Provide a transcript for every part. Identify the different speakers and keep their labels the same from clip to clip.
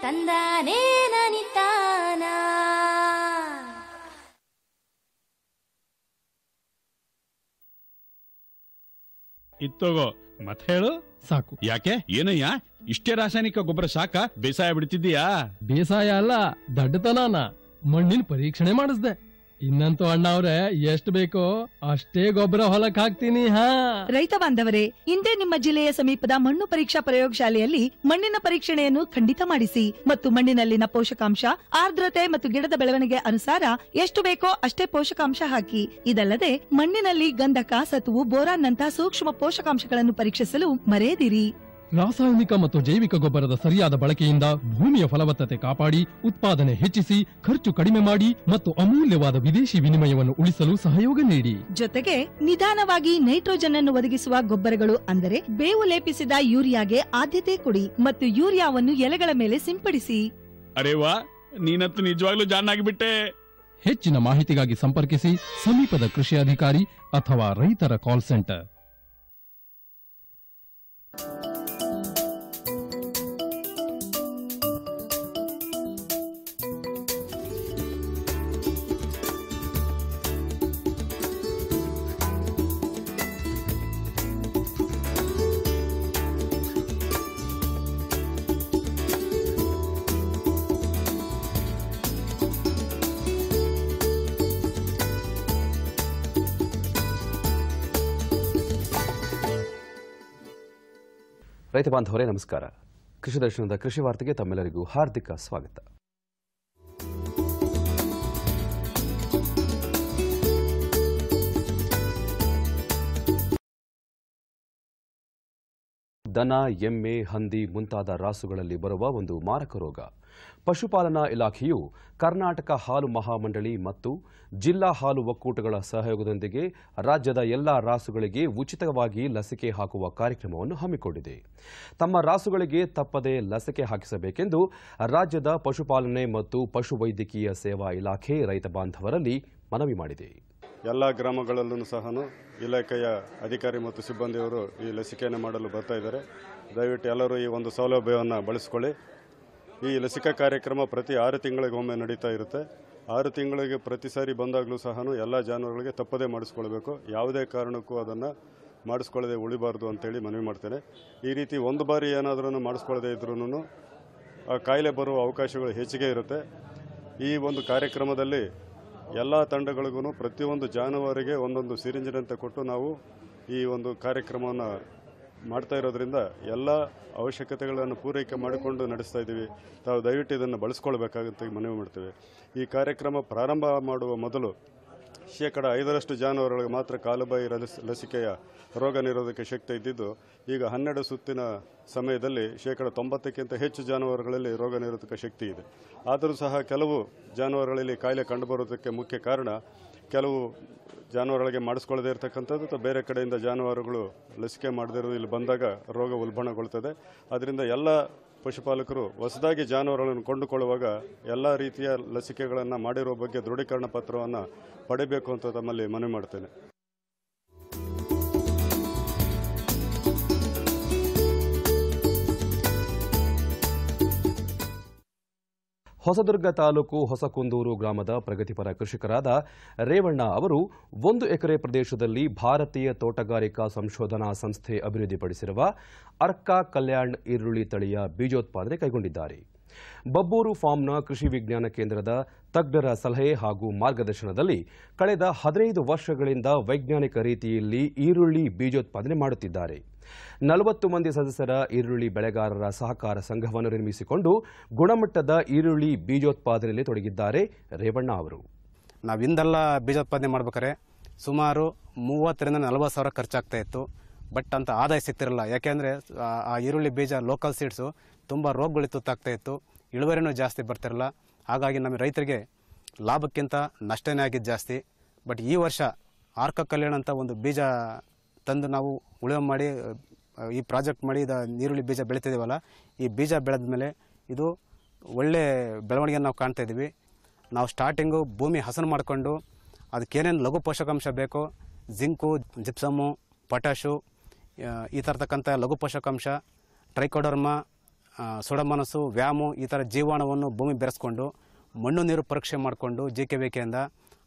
Speaker 1: ತಂದಾನೇ ನನಿತಾನ.
Speaker 2: ಇತ್ತೋಗೋ ಮತ್ ಹೇಳು.
Speaker 3: ಸಾಕು.
Speaker 2: ಯಾಕೆ ಏನಯ್ಯ ಇಷ್ಟೇ ರಾಸಾಯನಿಕ ಗೊಬ್ಬರ ಸಾಕ ಬೇಸಾಯ ಬಿಡ್ತಿದ್ದೀಯಾ?
Speaker 3: ಬೇಸಾಯ ಅಲ್ಲ, ದಡ್ಡತನ. ಮಣ್ಣಿನ ಪರೀಕ್ಷಣೆ ಮಾಡಿಸ್ದೆ. ಇನ್ನಂತೂ ಅಣ್ಣ ಅವ್ರೆ, ಎಷ್ಟು ಬೇಕೋ ಅಷ್ಟೇ ಗೊಬ್ಬರ ಹೊಲಕ್ ಹಾಕ್ತೀನಿ.
Speaker 4: ರೈತ ಬಾಂಧವರೇ, ಇಂದೇ ನಿಮ್ಮ ಜಿಲ್ಲೆಯ ಸಮೀಪದ ಮಣ್ಣು ಪರೀಕ್ಷಾ ಪ್ರಯೋಗಶಾಲೆಯಲ್ಲಿ ಮಣ್ಣಿನ ಪರೀಕ್ಷಣೆಯನ್ನು ಖಂಡಿತ ಮಾಡಿಸಿ ಮತ್ತು ಮಣ್ಣಿನಲ್ಲಿನ ಪೋಷಕಾಂಶ, ಆರ್ದ್ರತೆ ಮತ್ತು ಗಿಡದ ಬೆಳವಣಿಗೆ ಅನುಸಾರ ಎಷ್ಟು ಬೇಕೋ ಅಷ್ಟೇ ಪೋಷಕಾಂಶ ಹಾಕಿ. ಇದಲ್ಲದೆ ಮಣ್ಣಿನಲ್ಲಿ ಗಂಧಕ, ಸತುವು, ಬೋರಾನ್ ನಂತಹ ಸೂಕ್ಷ್ಮ ಪೋಷಕಾಂಶಗಳನ್ನು ಪರೀಕ್ಷಿಸಲು ಮರೆಯದಿರಿ.
Speaker 3: ರಾಸಾಯನಿಕ ಮತ್ತು ಜೈವಿಕ ಗೊಬ್ಬರದ ಸರಿಯಾದ ಬಳಕೆಯಿಂದ ಭೂಮಿಯ ಫಲವತ್ತತೆ ಕಾಪಾಡಿ, ಉತ್ಪಾದನೆ ಹೆಚ್ಚಿಸಿ, ಖರ್ಚು ಕಡಿಮೆ ಮಾಡಿ ಮತ್ತು ಅಮೂಲ್ಯವಾದ ವಿದೇಶಿ ವಿನಿಮಯವನ್ನು ಉಳಿಸಲು ಸಹಯೋಗ ನೀಡಿ.
Speaker 4: ಜೊತೆಗೆ ನಿಧಾನವಾಗಿ ನೈಟ್ರೋಜನ್ ಅನ್ನು ಒದಗಿಸುವ ಗೊಬ್ಬರಗಳು ಅಂದರೆ ಬೇವು ಲೇಪಿಸಿದ ಯೂರಿಯಾಗೆ ಆದ್ಯತೆ ಕೊಡಿ ಮತ್ತು ಯೂರಿಯಾವನ್ನು ಎಲೆಗಳ ಮೇಲೆ ಸಿಂಪಡಿಸಿ.
Speaker 2: ಅರೆ ವಾ, ನೀನಂತೂ ನಿಜವಾಗ್ಲೂ ಜಾಣಾಗಿಬಿಟ್ಟೆ.
Speaker 3: ಹೆಚ್ಚಿನ ಮಾಹಿತಿಗಾಗಿ ಸಂಪರ್ಕಿಸಿ ಸಮೀಪದ ಕೃಷಿ ಅಧಿಕಾರಿ ಅಥವಾ ರೈತರ ಕಾಲ್ ಸೆಂಟರ್.
Speaker 5: ರೈತ ಬಾಂಧವರೇ ನಮಸ್ಕಾರ. ಕೃಷಿ ದರ್ಶನದ ಕೃಷಿ ವಾರ್ತೆಗೆ ತಮ್ಮೆಲ್ಲರಿಗೂ ಹಾರ್ದಿಕ ಸ್ವಾಗತ. ದನ, ಎಮ್ಮೆ, ಹಂದಿ ಮುಂತಾದ ರಾಸುಗಳಲ್ಲಿ ಬರುವ ಒಂದು ಮಾರಕ ರೋಗ. ಪಶುಪಾಲನಾ ಇಲಾಖೆಯು ಕರ್ನಾಟಕ ಹಾಲು ಮಹಾಮಂಡಳಿ ಮತ್ತು ಜಿಲ್ಲಾ ಹಾಲು ಒಕ್ಕೂಟಗಳ ಸಹಯೋಗದೊಂದಿಗೆ ರಾಜ್ಯದ ಎಲ್ಲಾ ರಾಸುಗಳಿಗೆ ಉಚಿತವಾಗಿ ಲಸಿಕೆ ಹಾಕುವ ಕಾರ್ಯಕ್ರಮವನ್ನು ಹಮ್ಮಿಕೊಂಡಿದೆ. ತಮ್ಮ ರಾಸುಗಳಿಗೆ ತಪ್ಪದೆ ಲಸಿಕೆ ಹಾಕಿಸಬೇಕೆಂದು ರಾಜ್ಯದ ಪಶುಪಾಲನೆ ಮತ್ತು ಪಶುವೈದ್ಯಕೀಯ ಸೇವಾ ಇಲಾಖೆ ರೈತ ಬಾಂಧವರಲ್ಲಿ ಮನವಿ ಮಾಡಿದೆ.
Speaker 6: ಎಲ್ಲ ಗ್ರಾಮಗಳಲ್ಲೂ ಸಹ ಇಲಾಖೆಯ ಅಧಿಕಾರಿ ಮತ್ತು ಸಿಬ್ಬಂದಿಯವರು ಈ ಲಸಿಕೆಯನ್ನು ಮಾಡಲು ಬರ್ತಾ ಇದ್ದಾರೆ. ದಯವಿಟ್ಟು ಎಲ್ಲರೂ ಈ ಒಂದು ಸೌಲಭ್ಯವನ್ನು ಬಳಸಿಕೊಳ್ಳಿ. ಈ ಲಸಿಕಾ ಕಾರ್ಯಕ್ರಮ ಪ್ರತಿ 6 ತಿಂಗಳಿಗೊಮ್ಮೆ ನಡೀತಾ ಇರುತ್ತೆ. 6 ತಿಂಗಳಿಗೆ ಪ್ರತಿ ಸಾರಿ ಬಂದಾಗಲೂ ಸಹ ಎಲ್ಲ ಜಾನುವಾರುಗಳಿಗೆ ತಪ್ಪದೇ ಮಾಡಿಸ್ಕೊಳ್ಬೇಕು. ಯಾವುದೇ ಕಾರಣಕ್ಕೂ ಅದನ್ನು ಮಾಡಿಸ್ಕೊಳ್ಳದೆ ಉಳಿಬಾರ್ದು ಅಂತೇಳಿ ಮನವಿ ಮಾಡ್ತೇನೆ. ಈ ರೀತಿ ಒಂದು ಬಾರಿ ಏನಾದರೂ ಮಾಡಿಸ್ಕೊಳ್ಳದೆ ಇದ್ರೂ ಆ ಕಾಯಿಲೆ ಬರುವ ಅವಕಾಶಗಳು ಹೆಚ್ಚಿಗೆ ಇರುತ್ತೆ. ಈ ಒಂದು ಕಾರ್ಯಕ್ರಮದಲ್ಲಿ ಎಲ್ಲ ತಂಡಗಳಿಗೂ ಪ್ರತಿಯೊಂದು ಜಾನುವಾರಿಗೆ ಒಂದೊಂದು ಸಿರಿಂಜಿನಂತೆ ಕೊಟ್ಟು ನಾವು ಈ ಒಂದು ಕಾರ್ಯಕ್ರಮವನ್ನು ಮಾಡ್ತಾ ಇರೋದ್ರಿಂದ ಎಲ್ಲ ಅವಶ್ಯಕತೆಗಳನ್ನು ಪೂರೈಕೆ ಮಾಡಿಕೊಂಡು ನಡೆಸ್ತಾ ಇದ್ದೀವಿ. ತಾವು ದಯವಿಟ್ಟು ಇದನ್ನು ಬಳಸ್ಕೊಳ್ಬೇಕಾಗುತ್ತೆ ಮನವಿ ಮಾಡ್ತೇವೆ. ಈ ಕಾರ್ಯಕ್ರಮ ಪ್ರಾರಂಭ ಮಾಡುವ ಮೊದಲು 5% ಜಾನುವಾರುಗಳಿಗೆ ಮಾತ್ರ ಕಾಲುಬಾಯಿ ಲಸಿಕೆಯ ರೋಗ ನಿರೋಧಕ ಶಕ್ತಿ ಇದ್ದಿದ್ದು, ಈಗ 12 ಸುತ್ತಿನ ಸಮಯದಲ್ಲಿ 90%ಕ್ಕಿಂತ ಹೆಚ್ಚು ಜಾನುವಾರುಗಳಲ್ಲಿ ರೋಗ ನಿರೋಧಕ ಶಕ್ತಿ ಇದೆ. ಆದರೂ ಸಹ ಕೆಲವು ಜಾನುವಾರುಗಳಲ್ಲಿ ಕಾಯಿಲೆ ಕಂಡುಬರೋದಕ್ಕೆ ಮುಖ್ಯ ಕಾರಣ ಕೆಲವು ಜಾನುವಾರುಗಳಿಗೆ ಮಾಡಿಸ್ಕೊಳ್ಳದೇ ಇರತಕ್ಕಂಥದ್ದು ಅಥವಾ ಬೇರೆ ಕಡೆಯಿಂದ ಜಾನುವಾರುಗಳು ಲಸಿಕೆ ಮಾಡದಿರೋದು ಇಲ್ಲಿ ಬಂದಾಗ ರೋಗ ಉಲ್ಬಣಗೊಳ್ತದೆ. ಅದರಿಂದ ಎಲ್ಲ ಪಶುಪಾಲಕರು ಹೊಸದಾಗಿ ಜಾನುವಾರುಗಳನ್ನು ಕೊಂಡುಕೊಳ್ಳುವಾಗ ಎಲ್ಲ ರೀತಿಯ ಲಸಿಕೆಗಳನ್ನು ಮಾಡಿರುವ ಬಗ್ಗೆ ದೃಢೀಕರಣ ಪತ್ರವನ್ನು ಪಡೆಯಬೇಕು ಅಂತ ತಮ್ಮಲ್ಲಿ ಮನವಿ ಮಾಡ್ತೇನೆ.
Speaker 5: ಹೊಸದುರ್ಗ ತಾಲೂಕು ಹೊಸಕುಂದೂರು ಗ್ರಾಮದ ಪ್ರಗತಿಪರ ಕೃಷಿಕರಾದ ರೇವಣ್ಣ ಅವರು 1 ಎಕರೆ ಪ್ರದೇಶದಲ್ಲಿ ಭಾರತೀಯ ತೋಟಗಾರಿಕಾ ಸಂಶೋಧನಾ ಸಂಸ್ಥೆ ಅಭಿವೃದ್ಧಿಪಡಿಸಿರುವ ಅರ್ಕಾ ಕಲ್ಯಾಣ್ ಈರುಳ್ಳಿ ತಳಿಯ ಬೀಜೋತ್ಪಾದನೆ ಕೈಗೊಂಡಿದ್ದಾರೆ. ಬಬ್ಬೂರು ಫಾರ್ಮ್ನ ಕೃಷಿ ವಿಜ್ಞಾನ ಕೇಂದ್ರದ ತಜ್ಞರ ಸಲಹೆ ಹಾಗೂ ಮಾರ್ಗದರ್ಶನದಲ್ಲಿ ಕಳೆದ 15 ವರ್ಷಗಳಿಂದ ವೈಜ್ಞಾನಿಕ ರೀತಿಯಲ್ಲಿ ಈರುಳ್ಳಿ ಬೀಜೋತ್ಪಾದನೆ ಮಾಡುತ್ತಿದ್ದಾರೆ. 40 ಮಂದಿ ಸದಸ್ಯರ ಈರುಳ್ಳಿ ಬೆಳೆಗಾರರ ಸಹಕಾರ ಸಂಘವನ್ನು ನಿರ್ಮಿಸಿಕೊಂಡು ಗುಣಮಟ್ಟದ ಈರುಳ್ಳಿ ಬೀಜೋತ್ಪಾದನೆಯಲ್ಲಿ ತೊಡಗಿದ್ದಾರೆ ರೇವಣ್ಣ ಅವರು.
Speaker 7: ನಾವಿಂದೆಲ್ಲ ಬೀಜೋತ್ಪಾದನೆ ಮಾಡ್ಬೇಕಾದ್ರೆ ಸುಮಾರು 30 ರಿಂದ 40 ಸಾವಿರ ಖರ್ಚಾಗ್ತಾ ಇತ್ತು. ಬಟ್ ಅಂತ ಆದಾಯ ಸಿಗ್ತಿರಲ್ಲ. ಯಾಕೆಂದರೆ ಆ ಈರುಳ್ಳಿ ಬೀಜ ಲೋಕಲ್ ಸೀಡ್ಸು ತುಂಬ ರೋಗಗಳು ತುತ್ತಾಗ್ತಾ ಇತ್ತು, ಇಳುವರಿನೂ ಜಾಸ್ತಿ ಬರ್ತಿರಲ್ಲ. ಹಾಗಾಗಿ ನಮ್ಮ ರೈತರಿಗೆ ಲಾಭಕ್ಕಿಂತ ನಷ್ಟನೇ ಆಗಿದ್ದು ಜಾಸ್ತಿ. ಬಟ್ ಈ ವರ್ಷ ಅರ್ಕಾ ಕಲ್ಯಾಣ್ ಅಂತ ಒಂದು ಬೀಜ ತಂದು ನಾವು ಉಳುಮೆ ಮಾಡಿ ಈ ಪ್ರಾಜೆಕ್ಟ್ ಮಾಡಿ ಈರುಳ್ಳಿ ಬೀಜ ಬೆಳೀತಿದ್ದೀವಲ್ಲ, ಈ ಬೀಜ ಬೆಳೆದ ಮೇಲೆ ಇದು ಒಳ್ಳೆ ಬೆಳವಣಿಗೆಯನ್ನು ನಾವು ಕಾಣ್ತಾ ಇದ್ದೀವಿ. ನಾವು ಸ್ಟಾರ್ಟಿಂಗು ಭೂಮಿ ಹಸನು ಮಾಡಿಕೊಂಡು ಅದಕ್ಕೇನೇನು ಲಘು ಪೋಷಕಾಂಶ ಬೇಕೋ, ಜಿಂಕು, ಜಿಪ್ಸಮ್ಮು, ಪೊಟ್ಯಾಶು, ಈ ಥರತಕ್ಕಂಥ ಲಘು ಪೋಷಕಾಂಶ, ಟ್ರೈಕೋಡರ್ಮಾ, ಸೊಡಮನಸ್ಸು, ವ್ಯಾಮು ಈ ಥರ ಜೀವಾಣುವನ್ನು ಭೂಮಿ ಬೆರೆಸ್ಕೊಂಡು ಮಣ್ಣು ನೀರು ಪರೀಕ್ಷೆ ಮಾಡಿಕೊಂಡು JKVKಯಿಂದ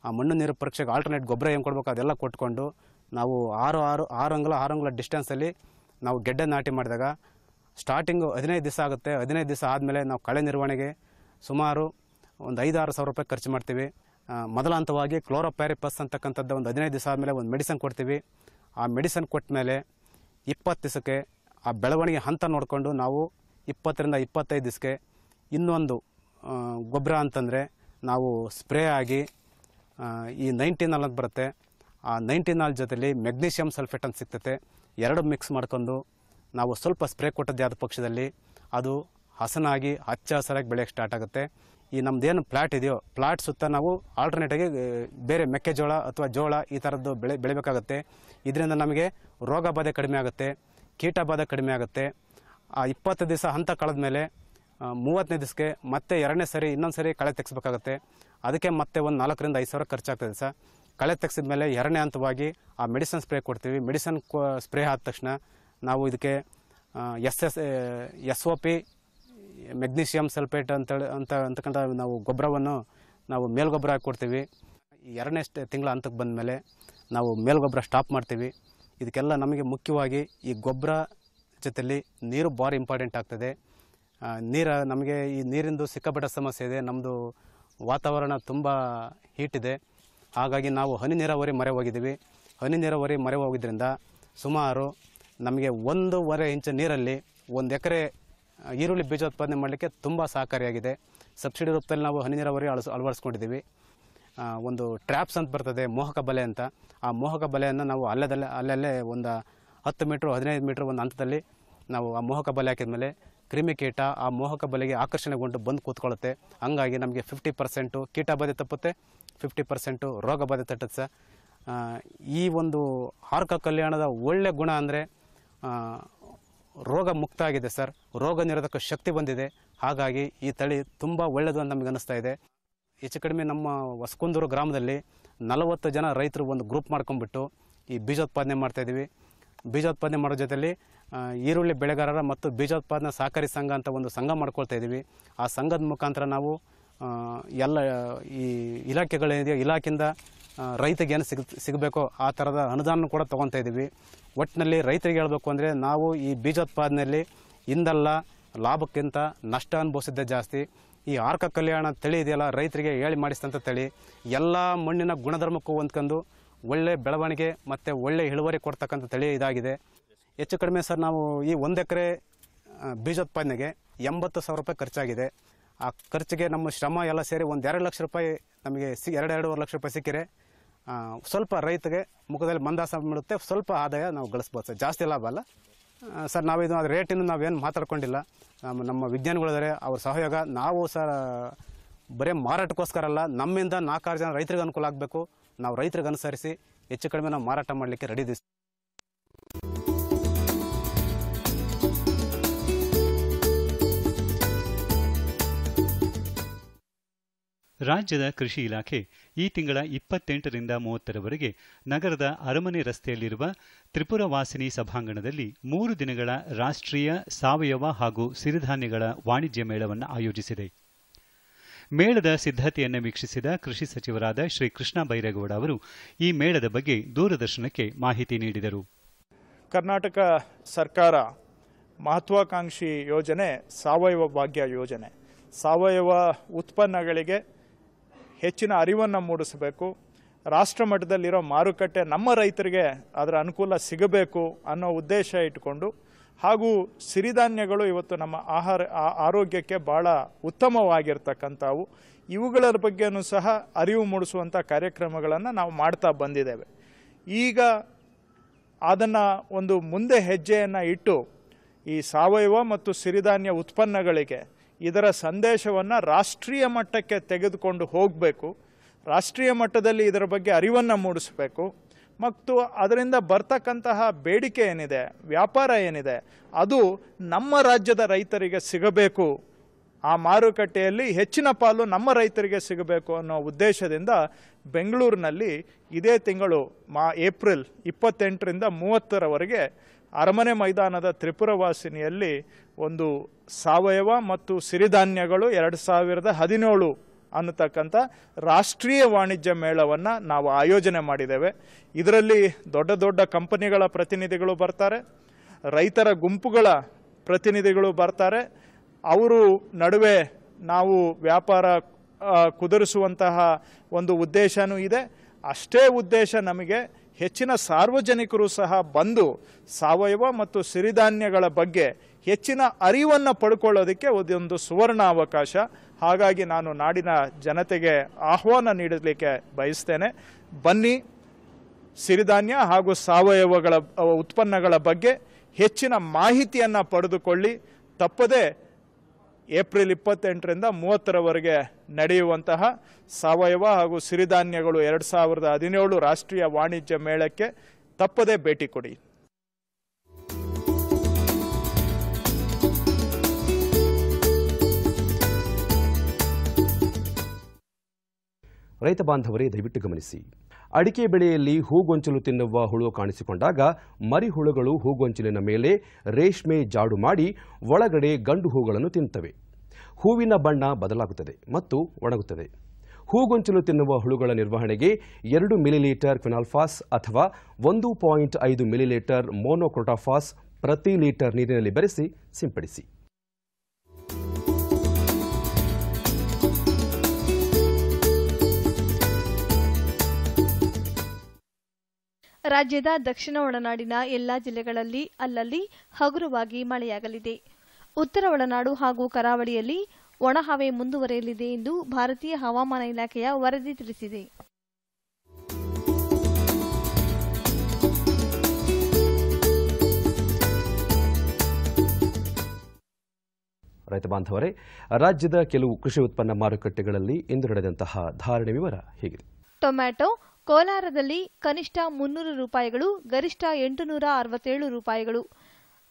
Speaker 7: ಆ ಮಣ್ಣು ನೀರು ಪರೀಕ್ಷೆಗೆ ಆಲ್ಟರ್ನೇಟ್ ಗೊಬ್ಬರ ಏನು ಕೊಡಬೇಕು ಅದೆಲ್ಲ ಕೊಟ್ಕೊಂಡು ನಾವು 6 ಅಂಗುಲ ಡಿಸ್ಟೆನ್ಸಲ್ಲಿ ನಾವು ಗೆಡ್ಡೆ ನಾಟಿ ಮಾಡಿದಾಗ ಸ್ಟಾರ್ಟಿಂಗು 15 ದಿವಸ ಆಗುತ್ತೆ. 15 ದಿವಸ ಆದಮೇಲೆ ನಾವು ಕಳೆ ನಿರ್ವಹಣೆಗೆ ಸುಮಾರು ಒಂದು 5-6 ಸಾವಿರ ರೂಪಾಯಿ ಖರ್ಚು ಮಾಡ್ತೀವಿ. ಮೊದಲ ಹಂತವಾಗಿ ಕ್ಲೋರೋಪ್ಯಾರಿಪಸ್ ಅಂತಕ್ಕಂಥದ್ದು ಒಂದು 15 ದಿವಸ ಆದಮೇಲೆ ಒಂದು ಮೆಡಿಸನ್ ಕೊಡ್ತೀವಿ. ಆ ಮೆಡಿಸನ್ ಕೊಟ್ಟ ಮೇಲೆ 20 ದಿವಸಕ್ಕೆ ಆ ಬೆಳವಣಿಗೆ ಹಂತ ನೋಡಿಕೊಂಡು ನಾವು 20ರಿಂದ 25 ದಿವಸಕ್ಕೆ ಇನ್ನೊಂದು ಗೊಬ್ಬರ ಅಂತಂದರೆ ನಾವು ಸ್ಪ್ರೇ ಆಗಿ ಈ 19 ಅಂತ ಬರುತ್ತೆ. ಆ 19 ಜೊತೆಲಿ ಮೆಗ್ನೀಷಿಯಮ್ ಸಲ್ಫೇಟ್ ಅಂತ ಸಿಗ್ತೈತೆ. 2 ಮಿಕ್ಸ್ ಮಾಡ್ಕೊಂಡು ನಾವು ಸ್ವಲ್ಪ ಸ್ಪ್ರೇ ಕೊಟ್ಟದ್ದೇ ಆದ ಪಕ್ಷದಲ್ಲಿ ಅದು ಹಸನಾಗಿ ಹಚ್ಚ ಹಸರಾಗಿ ಬೆಳೆಯೋಕ್ಕೆ ಸ್ಟಾರ್ಟ್ ಆಗುತ್ತೆ. ಈ ನಮ್ಮದೇನು ಪ್ಲಾಟ್ ಇದೆಯೋ ಪ್ಲಾಟ್ ಸುತ್ತ ನಾವು ಆಲ್ಟರ್ನೇಟಾಗಿ ಬೇರೆ ಮೆಕ್ಕೆಜೋಳ ಅಥವಾ ಜೋಳ ಈ ಥರದ್ದು ಬೆಳಿಬೇಕಾಗತ್ತೆ. ಇದರಿಂದ ನಮಗೆ ರೋಗ ಬಾಧೆ ಕಡಿಮೆ ಆಗುತ್ತೆ, ಕೀಟ ಬಾಧೆ ಕಡಿಮೆ ಆಗುತ್ತೆ. ಆ 20 ದಿವಸ ಹಂತ ಕಳೆದ ಮೇಲೆ 30ನೇ ದಿವಸಕ್ಕೆ ಮತ್ತೆ 2ನೇ ಸರಿ ಇನ್ನೊಂದು ಸರಿ ಕಳೆ ತೆಗೆಸ್ಬೇಕಾಗತ್ತೆ. ಅದಕ್ಕೆ ಮತ್ತೆ ಒಂದು 4ರಿಂದ 5 ಸಾವಿರ ಖರ್ಚಾಗ್ತದೆ ಸರ್. ಕಳೆ ತೆಗೆಸಿದ ಮೇಲೆ 2ನೇ ಹಂತವಾಗಿ ಆ ಮೆಡಿಸನ್ ಸ್ಪ್ರೇ ಕೊಡ್ತೀವಿ. ಮೆಡಿಸನ್ ಸ್ಪ್ರೇ ಆದ ತಕ್ಷಣ ನಾವು ಇದಕ್ಕೆ SOP ಮೆಗ್ನೀಷಿಯಮ್ ಸಲ್ಫೇಟ್ ಅಂತಕ್ಕಂಥ ನಾವು ಗೊಬ್ಬರವನ್ನು ನಾವು ಮೇಲ್ಗೊಬ್ಬರ ಹಾಕಿ ಕೊಡ್ತೀವಿ. 2ನೇ ತಿಂಗಳ ಹಂತಕ್ಕೆ ಬಂದ ಮೇಲೆ ನಾವು ಮೇಲ್ಗೊಬ್ಬರ ಸ್ಟಾಪ್ ಮಾಡ್ತೀವಿ. ಇದಕ್ಕೆಲ್ಲ ನಮಗೆ ಮುಖ್ಯವಾಗಿ ಈ ಗೊಬ್ಬರ ಜೊತೆಲಿ ನೀರು ಭಾರಿ ಇಂಪಾರ್ಟೆಂಟ್ ಆಗ್ತದೆ. ನಮಗೆ ಈ ನೀರಿಂದು ಸಿಕ್ಕಾಪಟ್ಟೆ ಸಮಸ್ಯೆ ಇದೆ. ನಮ್ಮದು ವಾತಾವರಣ ತುಂಬ ಹೀಟಿದೆ. ಹಾಗಾಗಿ ನಾವು ಹನಿ ನೀರಾವರಿ ಮೊರೆ ಹೋಗಿದ್ದೀವಿ. ಹನಿ ನೀರಾವರಿ ಮೊರೆ ಹೋಗಿದ್ದರಿಂದ ಸುಮಾರು ನಮಗೆ 1.5 ಇಂಚು ನೀರಲ್ಲಿ 1 ಎಕರೆ ಈರುಳ್ಳಿ ಬೀಜೋತ್ಪಾದನೆ ಮಾಡಲಿಕ್ಕೆ ತುಂಬ ಸಹಕಾರಿಯಾಗಿದೆ. ಸಬ್ಸಿಡಿ ರೂಪದಲ್ಲಿ ನಾವು ಹನಿ ನೀರಾವರಿ ಅಳವಡಿಸ್ಕೊಂಡಿದ್ದೀವಿ. ಒಂದು ಟ್ರ್ಯಾಪ್ಸ್ ಅಂತ ಬರ್ತದೆ, ಮೋಹಕ ಬಲೆ ಅಂತ. ಆ ಮೋಹಕ ಬಲೆಯನ್ನು ನಾವು ಅಲ್ಲಲ್ಲೇ ಒಂದು 10 ಮೀಟ್ರ್ 15 ಮೀಟ್ರ್ ಒಂದು ಹಂತದಲ್ಲಿ ನಾವು ಆ ಮೋಹಕ ಬಲೆ ಹಾಕಿದ ಕ್ರಿಮಿಕೀಟ ಆ ಮೋಹಕ ಬಲೆಗೆ ಆಕರ್ಷಣೆಗೊಂಡು ಬಂದು ಕೂತ್ಕೊಳ್ಳುತ್ತೆ. ಹಂಗಾಗಿ ನಮಗೆ 50% ಕೀಟ ಬಾಧೆ ತಪ್ಪುತ್ತೆ, 50% ರೋಗ ಬಾಧೆ ತಟ್ಟುತ್ತೆ ಸರ್. ಈ ಒಂದು ಆರ್ಕ ಕಲ್ಯಾಣದ ಒಳ್ಳೆ ಗುಣ ಅಂದರೆ ರೋಗ ಮುಕ್ತ ಆಗಿದೆ ಸರ್. ರೋಗ ನಿರೋಧಕ ಶಕ್ತಿ ಬಂದಿದೆ. ಹಾಗಾಗಿ ಈ ತಳಿ ತುಂಬ ಒಳ್ಳೆಯದು ಅಂತ ನಮಗೆ ಅನ್ನಿಸ್ತಾ ಇದೆ. ಹೆಚ್ಚು ಕಡಿಮೆ ನಮ್ಮ ಹೊಸಕುಂದೂರು ಗ್ರಾಮದಲ್ಲಿ 40 ಜನ ರೈತರು ಒಂದು ಗ್ರೂಪ್ ಮಾಡ್ಕೊಂಡ್ಬಿಟ್ಟು ಈ ಬೀಜೋತ್ಪಾದನೆ ಮಾಡ್ತಾಯಿದ್ದೀವಿ. ಬೀಜೋತ್ಪಾದನೆ ಮಾಡೋ ಜೊತೆಲಿ ಈರುಳ್ಳಿ ಬೆಳೆಗಾರರ ಮತ್ತು ಬೀಜೋತ್ಪಾದನಾ ಸಹಕಾರಿ ಸಂಘ ಅಂತ ಒಂದು ಸಂಘ ಮಾಡ್ಕೊಳ್ತಾ ಇದ್ದೀವಿ. ಆ ಸಂಘದ ಮುಖಾಂತರ ನಾವು ಎಲ್ಲ ಈ ಇಲಾಖೆಗಳೇನಿದೆಯೋ ಇಲಾಖೆಯಿಂದ ರೈತರಿಗೆ ಏನು ಸಿಗಬೇಕೋ ಆ ಥರದ ಅನುದಾನ ಕೂಡ ತೊಗೊತಾ ಇದ್ದೀವಿ. ಒಟ್ಟಿನಲ್ಲಿ ರೈತರಿಗೆ ಹೇಳಬೇಕು ಅಂದರೆ ನಾವು ಈ ಬೀಜೋತ್ಪಾದನೆಯಲ್ಲಿ ಹಿಂದೆಲ್ಲ ಲಾಭಕ್ಕಿಂತ ನಷ್ಟ ಅನುಭವಿಸಿದ್ದೇ ಜಾಸ್ತಿ. ಈ ಆರ್ಕ ಕಲ್ಯಾಣ ತಳಿ ಇದೆಯಲ್ಲ, ರೈತರಿಗೆ ಹೇಳಿ ಮಾಡಿಸಿದಂಥ ತಳಿ ಎಲ್ಲ ಮಣ್ಣಿನ ಗುಣಧರ್ಮಕ್ಕೂ ಹೊಂದ್ಕೊಂಡು ಒಳ್ಳೆ ಬೆಳವಣಿಗೆ ಮತ್ತು ಒಳ್ಳೆ ಇಳುವರಿ ಕೊಡ್ತಕ್ಕಂಥ ತಳಿ ಇದಾಗಿದೆ. ಹೆಚ್ಚು ಕಡಿಮೆ ಸರ್ ನಾವು ಈ 1 ಎಕರೆ ಬೀಜೋತ್ಪಾದನೆಗೆ 80,000 ರೂಪಾಯಿ ಖರ್ಚಾಗಿದೆ. ಆ ಖರ್ಚಿಗೆ ನಮ್ಮ ಶ್ರಮ ಎಲ್ಲ ಸೇರಿ ಒಂದು 2 ಲಕ್ಷ ರೂಪಾಯಿ ನಮಗೆ 2-2.5 ಲಕ್ಷ ರೂಪಾಯಿ ಸಿಕ್ಕಿರೆ ಸ್ವಲ್ಪ ರೈತಗೆ ಮುಖದಲ್ಲಿ ಮಂದಾಸ ಮಾಡುತ್ತೆ, ಸ್ವಲ್ಪ ಆದಾಯ ನಾವು ಗಳಿಸ್ಬೋದು ಸರ್. ಜಾಸ್ತಿ ಲಾಭ ಅಲ್ಲ ಸರ್. ನಾವಿದು ಅದು ರೇಟಿನ ನಾವೇನು ಮಾತಾಡ್ಕೊಂಡಿಲ್ಲ. ನಮ್ಮ ವಿಜ್ಞಾನಿಗಳಿದ್ದಾರೆ, ಅವ್ರ ಸಹಯೋಗ. ನಾವು ಸರ್ ಬರೀ ಮಾರಾಟಕ್ಕೋಸ್ಕರ ಅಲ್ಲ, ನಮ್ಮಿಂದ 4-6 ಜನ ರೈತರಿಗೆ ಅನುಕೂಲ ಆಗಬೇಕು. ನಾವು ರೈತರಿಗೆ ಅನುಸರಿಸಿ ಹೆಚ್ಚು ಕಡಿಮೆ ನಾವು ಮಾರಾಟ ಮಾಡಲಿಕ್ಕೆ ರೆಡಿ ಇದ್ದೀವಿ.
Speaker 8: ರಾಜ್ಯದ ಕೃಷಿ ಇಲಾಖೆ ಈ ತಿಂಗಳ 28ರಿಂದ 30ರವರೆಗೆ ನಗರದ ಅರಮನೆ ರಸ್ತೆಯಲ್ಲಿರುವ ತ್ರಿಪುರ ವಾಸಿನಿ ಸಭಾಂಗಣದಲ್ಲಿ 3 ದಿನಗಳ ರಾಷ್ಟ್ರೀಯ ಸಾವಯವ ಹಾಗೂ ಸಿರಿಧಾನ್ಯಗಳ ವಾಣಿಜ್ಯ ಮೇಳವನ್ನು ಆಯೋಜಿಸಿದೆ. ಮೇಳದ ಸಿದ್ಧತೆಯನ್ನು ವೀಕ್ಷಿಸಿದ ಕೃಷಿ ಸಚಿವರಾದ ಶ್ರೀ ಕೃಷ್ಣ ಬೈರೇಗೌಡ ಅವರು ಈ ಮೇಳದ ಬಗ್ಗೆ ದೂರದರ್ಶನಕ್ಕೆ ಮಾಹಿತಿ ನೀಡಿದರು.
Speaker 9: ಕರ್ನಾಟಕ ಸರ್ಕಾರ ಮಹತ್ವಾಕಾಂಕ್ಷಿ ಯೋಜನೆ ಸಾವಯವ ಭಾಗ್ಯ ಯೋಜನೆ. ಸಾವಯವ ಉತ್ಪನ್ನಗಳಿಗೆ ಹೆಚ್ಚಿನ ಅರಿವನ್ನು ಮೂಡಿಸಬೇಕು. ರಾಷ್ಟ್ರ ಮಟ್ಟದಲ್ಲಿರೋ ಮಾರುಕಟ್ಟೆ ನಮ್ಮ ರೈತರಿಗೆ ಅದರ ಅನುಕೂಲ ಸಿಗಬೇಕು ಅನ್ನೋ ಉದ್ದೇಶ ಇಟ್ಟುಕೊಂಡು, ಹಾಗೂ ಸಿರಿಧಾನ್ಯಗಳು ಇವತ್ತು ನಮ್ಮ ಆರೋಗ್ಯಕ್ಕೆ ಭಾಳ ಉತ್ತಮವಾಗಿರ್ತಕ್ಕಂಥವು. ಇವುಗಳ ಬಗ್ಗೆಯೂ ಸಹ ಅರಿವು ಮೂಡಿಸುವಂಥ ಕಾರ್ಯಕ್ರಮಗಳನ್ನು ನಾವು ಮಾಡ್ತಾ ಬಂದಿದ್ದೇವೆ. ಈಗ ಅದನ್ನು ಒಂದು ಮುಂದೆ ಹೆಜ್ಜೆಯನ್ನು ಇಟ್ಟು ಈ ಸಾವಯವ ಮತ್ತು ಸಿರಿಧಾನ್ಯ ಉತ್ಪನ್ನಗಳಿಗೆ ಇದರ ಸಂದೇಶವನ್ನು ರಾಷ್ಟ್ರೀಯ ಮಟ್ಟಕ್ಕೆ ತೆಗೆದುಕೊಂಡು ಹೋಗಬೇಕು. ರಾಷ್ಟ್ರೀಯ ಮಟ್ಟದಲ್ಲಿ ಇದರ ಬಗ್ಗೆ ಅರಿವನ್ನು ಮೂಡಿಸಬೇಕು. ಮತ್ತು ಅದರಿಂದ ಬರ್ತಕ್ಕಂತಹ ಬೇಡಿಕೆ ಏನಿದೆ, ವ್ಯಾಪಾರ ಏನಿದೆ, ಅದು ನಮ್ಮ ರಾಜ್ಯದ ರೈತರಿಗೆ ಸಿಗಬೇಕು. ಆ ಮಾರುಕಟ್ಟೆಯಲ್ಲಿ ಹೆಚ್ಚಿನ ಪಾಲು ನಮ್ಮ ರೈತರಿಗೆ ಸಿಗಬೇಕು ಅನ್ನೋ ಉದ್ದೇಶದಿಂದ ಬೆಂಗಳೂರಿನಲ್ಲಿ ಇದೇ ತಿಂಗಳು ಏಪ್ರಿಲ್ 28ರಿಂದ 30ರವರೆಗೆ ಅರಮನೆ ಮೈದಾನದ ತ್ರಿಪುರವಾಸಿನಿಯಲ್ಲಿ ಒಂದು ಸಾವಯವ ಮತ್ತು ಸಿರಿಧಾನ್ಯಗಳು 2017 ಅನ್ನತಕ್ಕಂಥ ರಾಷ್ಟ್ರೀಯ ವಾಣಿಜ್ಯ ಮೇಳವನ್ನು ನಾವು ಆಯೋಜನೆ ಮಾಡಿದ್ದೇವೆ. ಇದರಲ್ಲಿ ದೊಡ್ಡ ದೊಡ್ಡ ಕಂಪನಿಗಳ ಪ್ರತಿನಿಧಿಗಳು ಬರ್ತಾರೆ, ರೈತರ ಗುಂಪುಗಳ ಪ್ರತಿನಿಧಿಗಳು ಬರ್ತಾರೆ. ಅವರು ನಡುವೆ ನಾವು ವ್ಯಾಪಾರ ಕುದುರಿಸುವಂತಹ ಒಂದು ಉದ್ದೇಶನೂ ಇದೆ. ಅಷ್ಟೇ ಉದ್ದೇಶ ನಮಗೆ ಹೆಚ್ಚಿನ ಸಾರ್ವಜನಿಕರು ಸಹ ಬಂದು ಸಾವಯವ ಮತ್ತು ಸಿರಿಧಾನ್ಯಗಳ ಬಗ್ಗೆ ಹೆಚ್ಚಿನ ಅರಿವನ್ನು ಪಡ್ಕೊಳ್ಳೋದಕ್ಕೆ ಒಂದು ಸುವರ್ಣ ಅವಕಾಶ. ಹಾಗಾಗಿ ನಾನು ನಾಡಿನ ಜನತೆಗೆ ಆಹ್ವಾನ ನೀಡಲಿಕ್ಕೆ ಬಯಸ್ತೇನೆ. ಬನ್ನಿ, ಸಿರಿಧಾನ್ಯ ಹಾಗೂ ಸಾವಯವಗಳ ಉತ್ಪನ್ನಗಳ ಬಗ್ಗೆ ಹೆಚ್ಚಿನ ಮಾಹಿತಿಯನ್ನು ಪಡೆದುಕೊಳ್ಳಿ. ತಪ್ಪದೆ ಏಪ್ರಿಲ್ 28ರಿಂದ 30ರವರೆಗೆ ನಡೆಯುವಂತಹ ಸಾವಯವ ಹಾಗೂ ಸಿರಿಧಾನ್ಯಗಳು 2017 ರಾಷ್ಟ್ರೀಯ ವಾಣಿಜ್ಯ ಮೇಳಕ್ಕೆ ತಪ್ಪದೆ ಭೇಟಿ ಕೊಡಿ.
Speaker 5: ರೈತ ಬಾಂಧವರೇ, ದಯವಿಟ್ಟು ಗಮನಿಸಿ. ಅಡಿಕೆ ಬೆಳೆಯಲ್ಲಿ ಹೂಗೊಂಚಲು ತಿನ್ನುವ ಹುಳು ಕಾಣಿಸಿಕೊಂಡಾಗ ಮರಿಹುಳುಗಳು ಹೂಗೊಂಚಲಿನ ಮೇಲೆ ರೇಷ್ಮೆ ಜಾಡು ಮಾಡಿ ಒಳಗಡೆ ಗಂಡು ಹೂಗಳನ್ನು ತಿನ್ನುತ್ತವೆ. ಹೂವಿನ ಬಣ್ಣ ಬದಲಾಗುತ್ತದೆ ಮತ್ತು ಒಣಗುತ್ತದೆ. ಹೂಗೊಂಚಲು ತಿನ್ನುವ ಹುಳುಗಳ ನಿರ್ವಹಣೆಗೆ 2 ಮಿಲಿಲೀಟರ್ ಕ್ವಿನಾಲ್ಫಾಸ್ ಅಥವಾ 1.5 ಮಿಲಿಲೀಟರ್ ಮೋನೋಕ್ರೋಟಾಫಾಸ್ ಪ್ರತಿ ಲೀಟರ್ ನೀರಿನಲ್ಲಿ ಬೆರೆಸಿ ಸಿಂಪಡಿಸಿ.
Speaker 10: ರಾಜ್ಯದ ದಕ್ಷಿಣ ಒಳನಾಡಿನ ಎಲ್ಲಾ ಜಿಲ್ಲೆಗಳಲ್ಲಿ ಅಲ್ಲಲ್ಲಿ ಹಗುರವಾಗಿ ಮಳೆಯಾಗಲಿದೆ. ಉತ್ತರ ಒಳನಾಡು ಹಾಗೂ ಕರಾವಳಿಯಲ್ಲಿ ಒಣಹವೆ ಮುಂದುವರೆಯಲಿದೆ ಎಂದು ಭಾರತೀಯ ಹವಾಮಾನ ಇಲಾಖೆಯ ವರದಿ ತಿಳಿಸಿದೆ.
Speaker 5: ರೈತ ಬಾಂಧವರೇ, ರಾಜ್ಯದ ಕೆಲವು ಕೃಷಿ ಉತ್ಪನ್ನ ಮಾರುಕಟ್ಟೆಗಳಲ್ಲಿ ಇಂದು ನಡೆದಂತಹ ಧಾರಣೆ ವಿವರ ಹೀಗಿದೆ.
Speaker 10: ಟೊಮ್ಯಾಟೊ ಕೋಲಾರದಲ್ಲಿ ಕನಿಷ್ಠ 300 ರೂಪಾಯಿಗಳು, ಗರಿಷ್ಠ 867 ರೂಪಾಯಿಗಳು.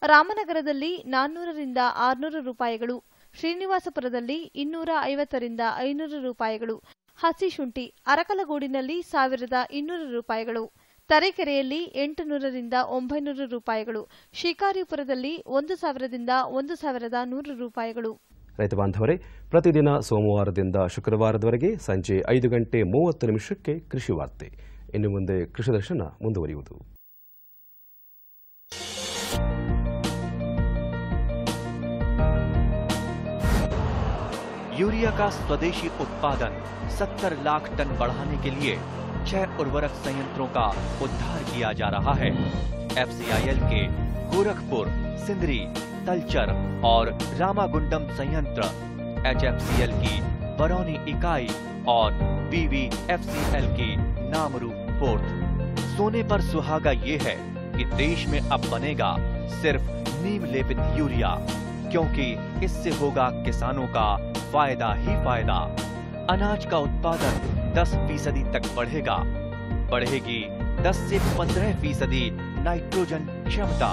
Speaker 10: ರಾಮನಗರದಲ್ಲಿ 400ರಿಂದ 600 ರೂಪಾಯಿಗಳು. ಶ್ರೀನಿವಾಸಪುರದಲ್ಲಿ 250ರಿಂದ 500 ರೂಪಾಯಿಗಳು. ಹಸಿ ಶುಂಠಿ ಅರಕಲಗೂಡಿನಲ್ಲಿ 1200 ರೂಪಾಯಿಗಳು. ತರೀಕೆರೆಯಲ್ಲಿ 800ರಿಂದ 900 ರೂಪಾಯಿಗಳು. ಶಿಕಾರಿಪುರದಲ್ಲಿ 1000ರಿಂದ 1100 ರೂಪಾಯಿಗಳು.
Speaker 5: ರೈತ ಬಾಂಧವರೇ, ಪ್ರತಿದಿನ ಸೋಮವಾರದಿಂದ ಶುಕ್ರವಾರದವರೆಗೆ ಸಂಜೆ 5 ಗಂಟೆ 30 ನಿಮಿಷಕ್ಕೆ ಕೃಷಿ ವಾರ್ತೆ. ಇನ್ನು ಮುಂದೆ ಕೃಷಿ ದರ್ಶನ ಮುಂದುವರಿಯುವುದು.
Speaker 11: यूरिया का स्वदेशी उत्पादन 70 लाख टन बढ़ाने के लिए 6 उर्वरक संयंत्रों का उद्धार किया जा रहा है। FCIL के गोरखपुर, सिंदरी, तलचर और रामागुंडम संयंत्र, HFCL की बरौनी इकाई और BVFCL की नामरू पोर्ट। सोने पर सुहागा ये है कि देश में अब बनेगा सिर्फ नीम लेपित यूरिया, क्योंकि इससे होगा किसानों का फायदा ही फायदा। अनाज का उत्पादन 10% तक बढ़ेगा। बढ़ेगी 10 से 15% नाइट्रोजन क्षमता।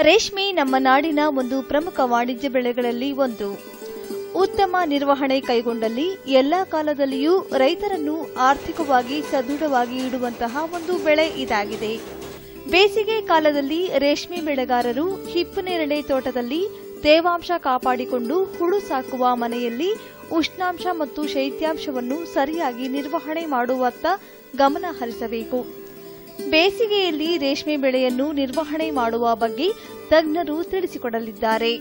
Speaker 10: ರೇಷ್ಮೆ ನಮ್ಮ ನಾಡಿನ ಒಂದು ಪ್ರಮುಖ ವಾಣಿಜ್ಯ ಬೆಳೆಗಳಲ್ಲಿ ಒಂದು. ಉತ್ತಮ ನಿರ್ವಹಣೆ ಕೈಗೊಂಡಲ್ಲಿ ಎಲ್ಲಾ ಕಾಲದಲ್ಲಿಯೂ ರೈತರನ್ನು ಆರ್ಥಿಕವಾಗಿ ಸದೃಢವಾಗಿ ಇಡುವಂತಹ ಒಂದು ಬೆಳೆ ಇದಾಗಿದೆ. ಬೇಸಿಗೆ ಕಾಲದಲ್ಲಿ ರೇಷ್ಮೆ ಬೆಳೆಗಾರರು ಹಿಪ್ಪುನೇರಳೆ ತೋಟದಲ್ಲಿ ತೇವಾಂಶ ಕಾಪಾಡಿಕೊಂಡು ಹುಳು ಸಾಕುವ ಮನೆಯಲ್ಲಿ ಉಷ್ಣಾಂಶ ಮತ್ತು ಶೈತ್ಯಾಂಶವನ್ನು ಸರಿಯಾಗಿ ನಿರ್ವಹಣೆ ಮಾಡುವತ್ತ ಗಮನ ಹರಿಸಬೇಕು. ಬೇಸಿಗೆಯಲ್ಲಿ ರೇಷ್ಮೆ ಬೆಳೆಯನ್ನು ನಿರ್ವಹಣೆ ಮಾಡುವ ಬಗ್ಗೆ ತಜ್ಞರು ತಿಳಿಸಿಕೊಡಲಿದ್ದಾರೆ.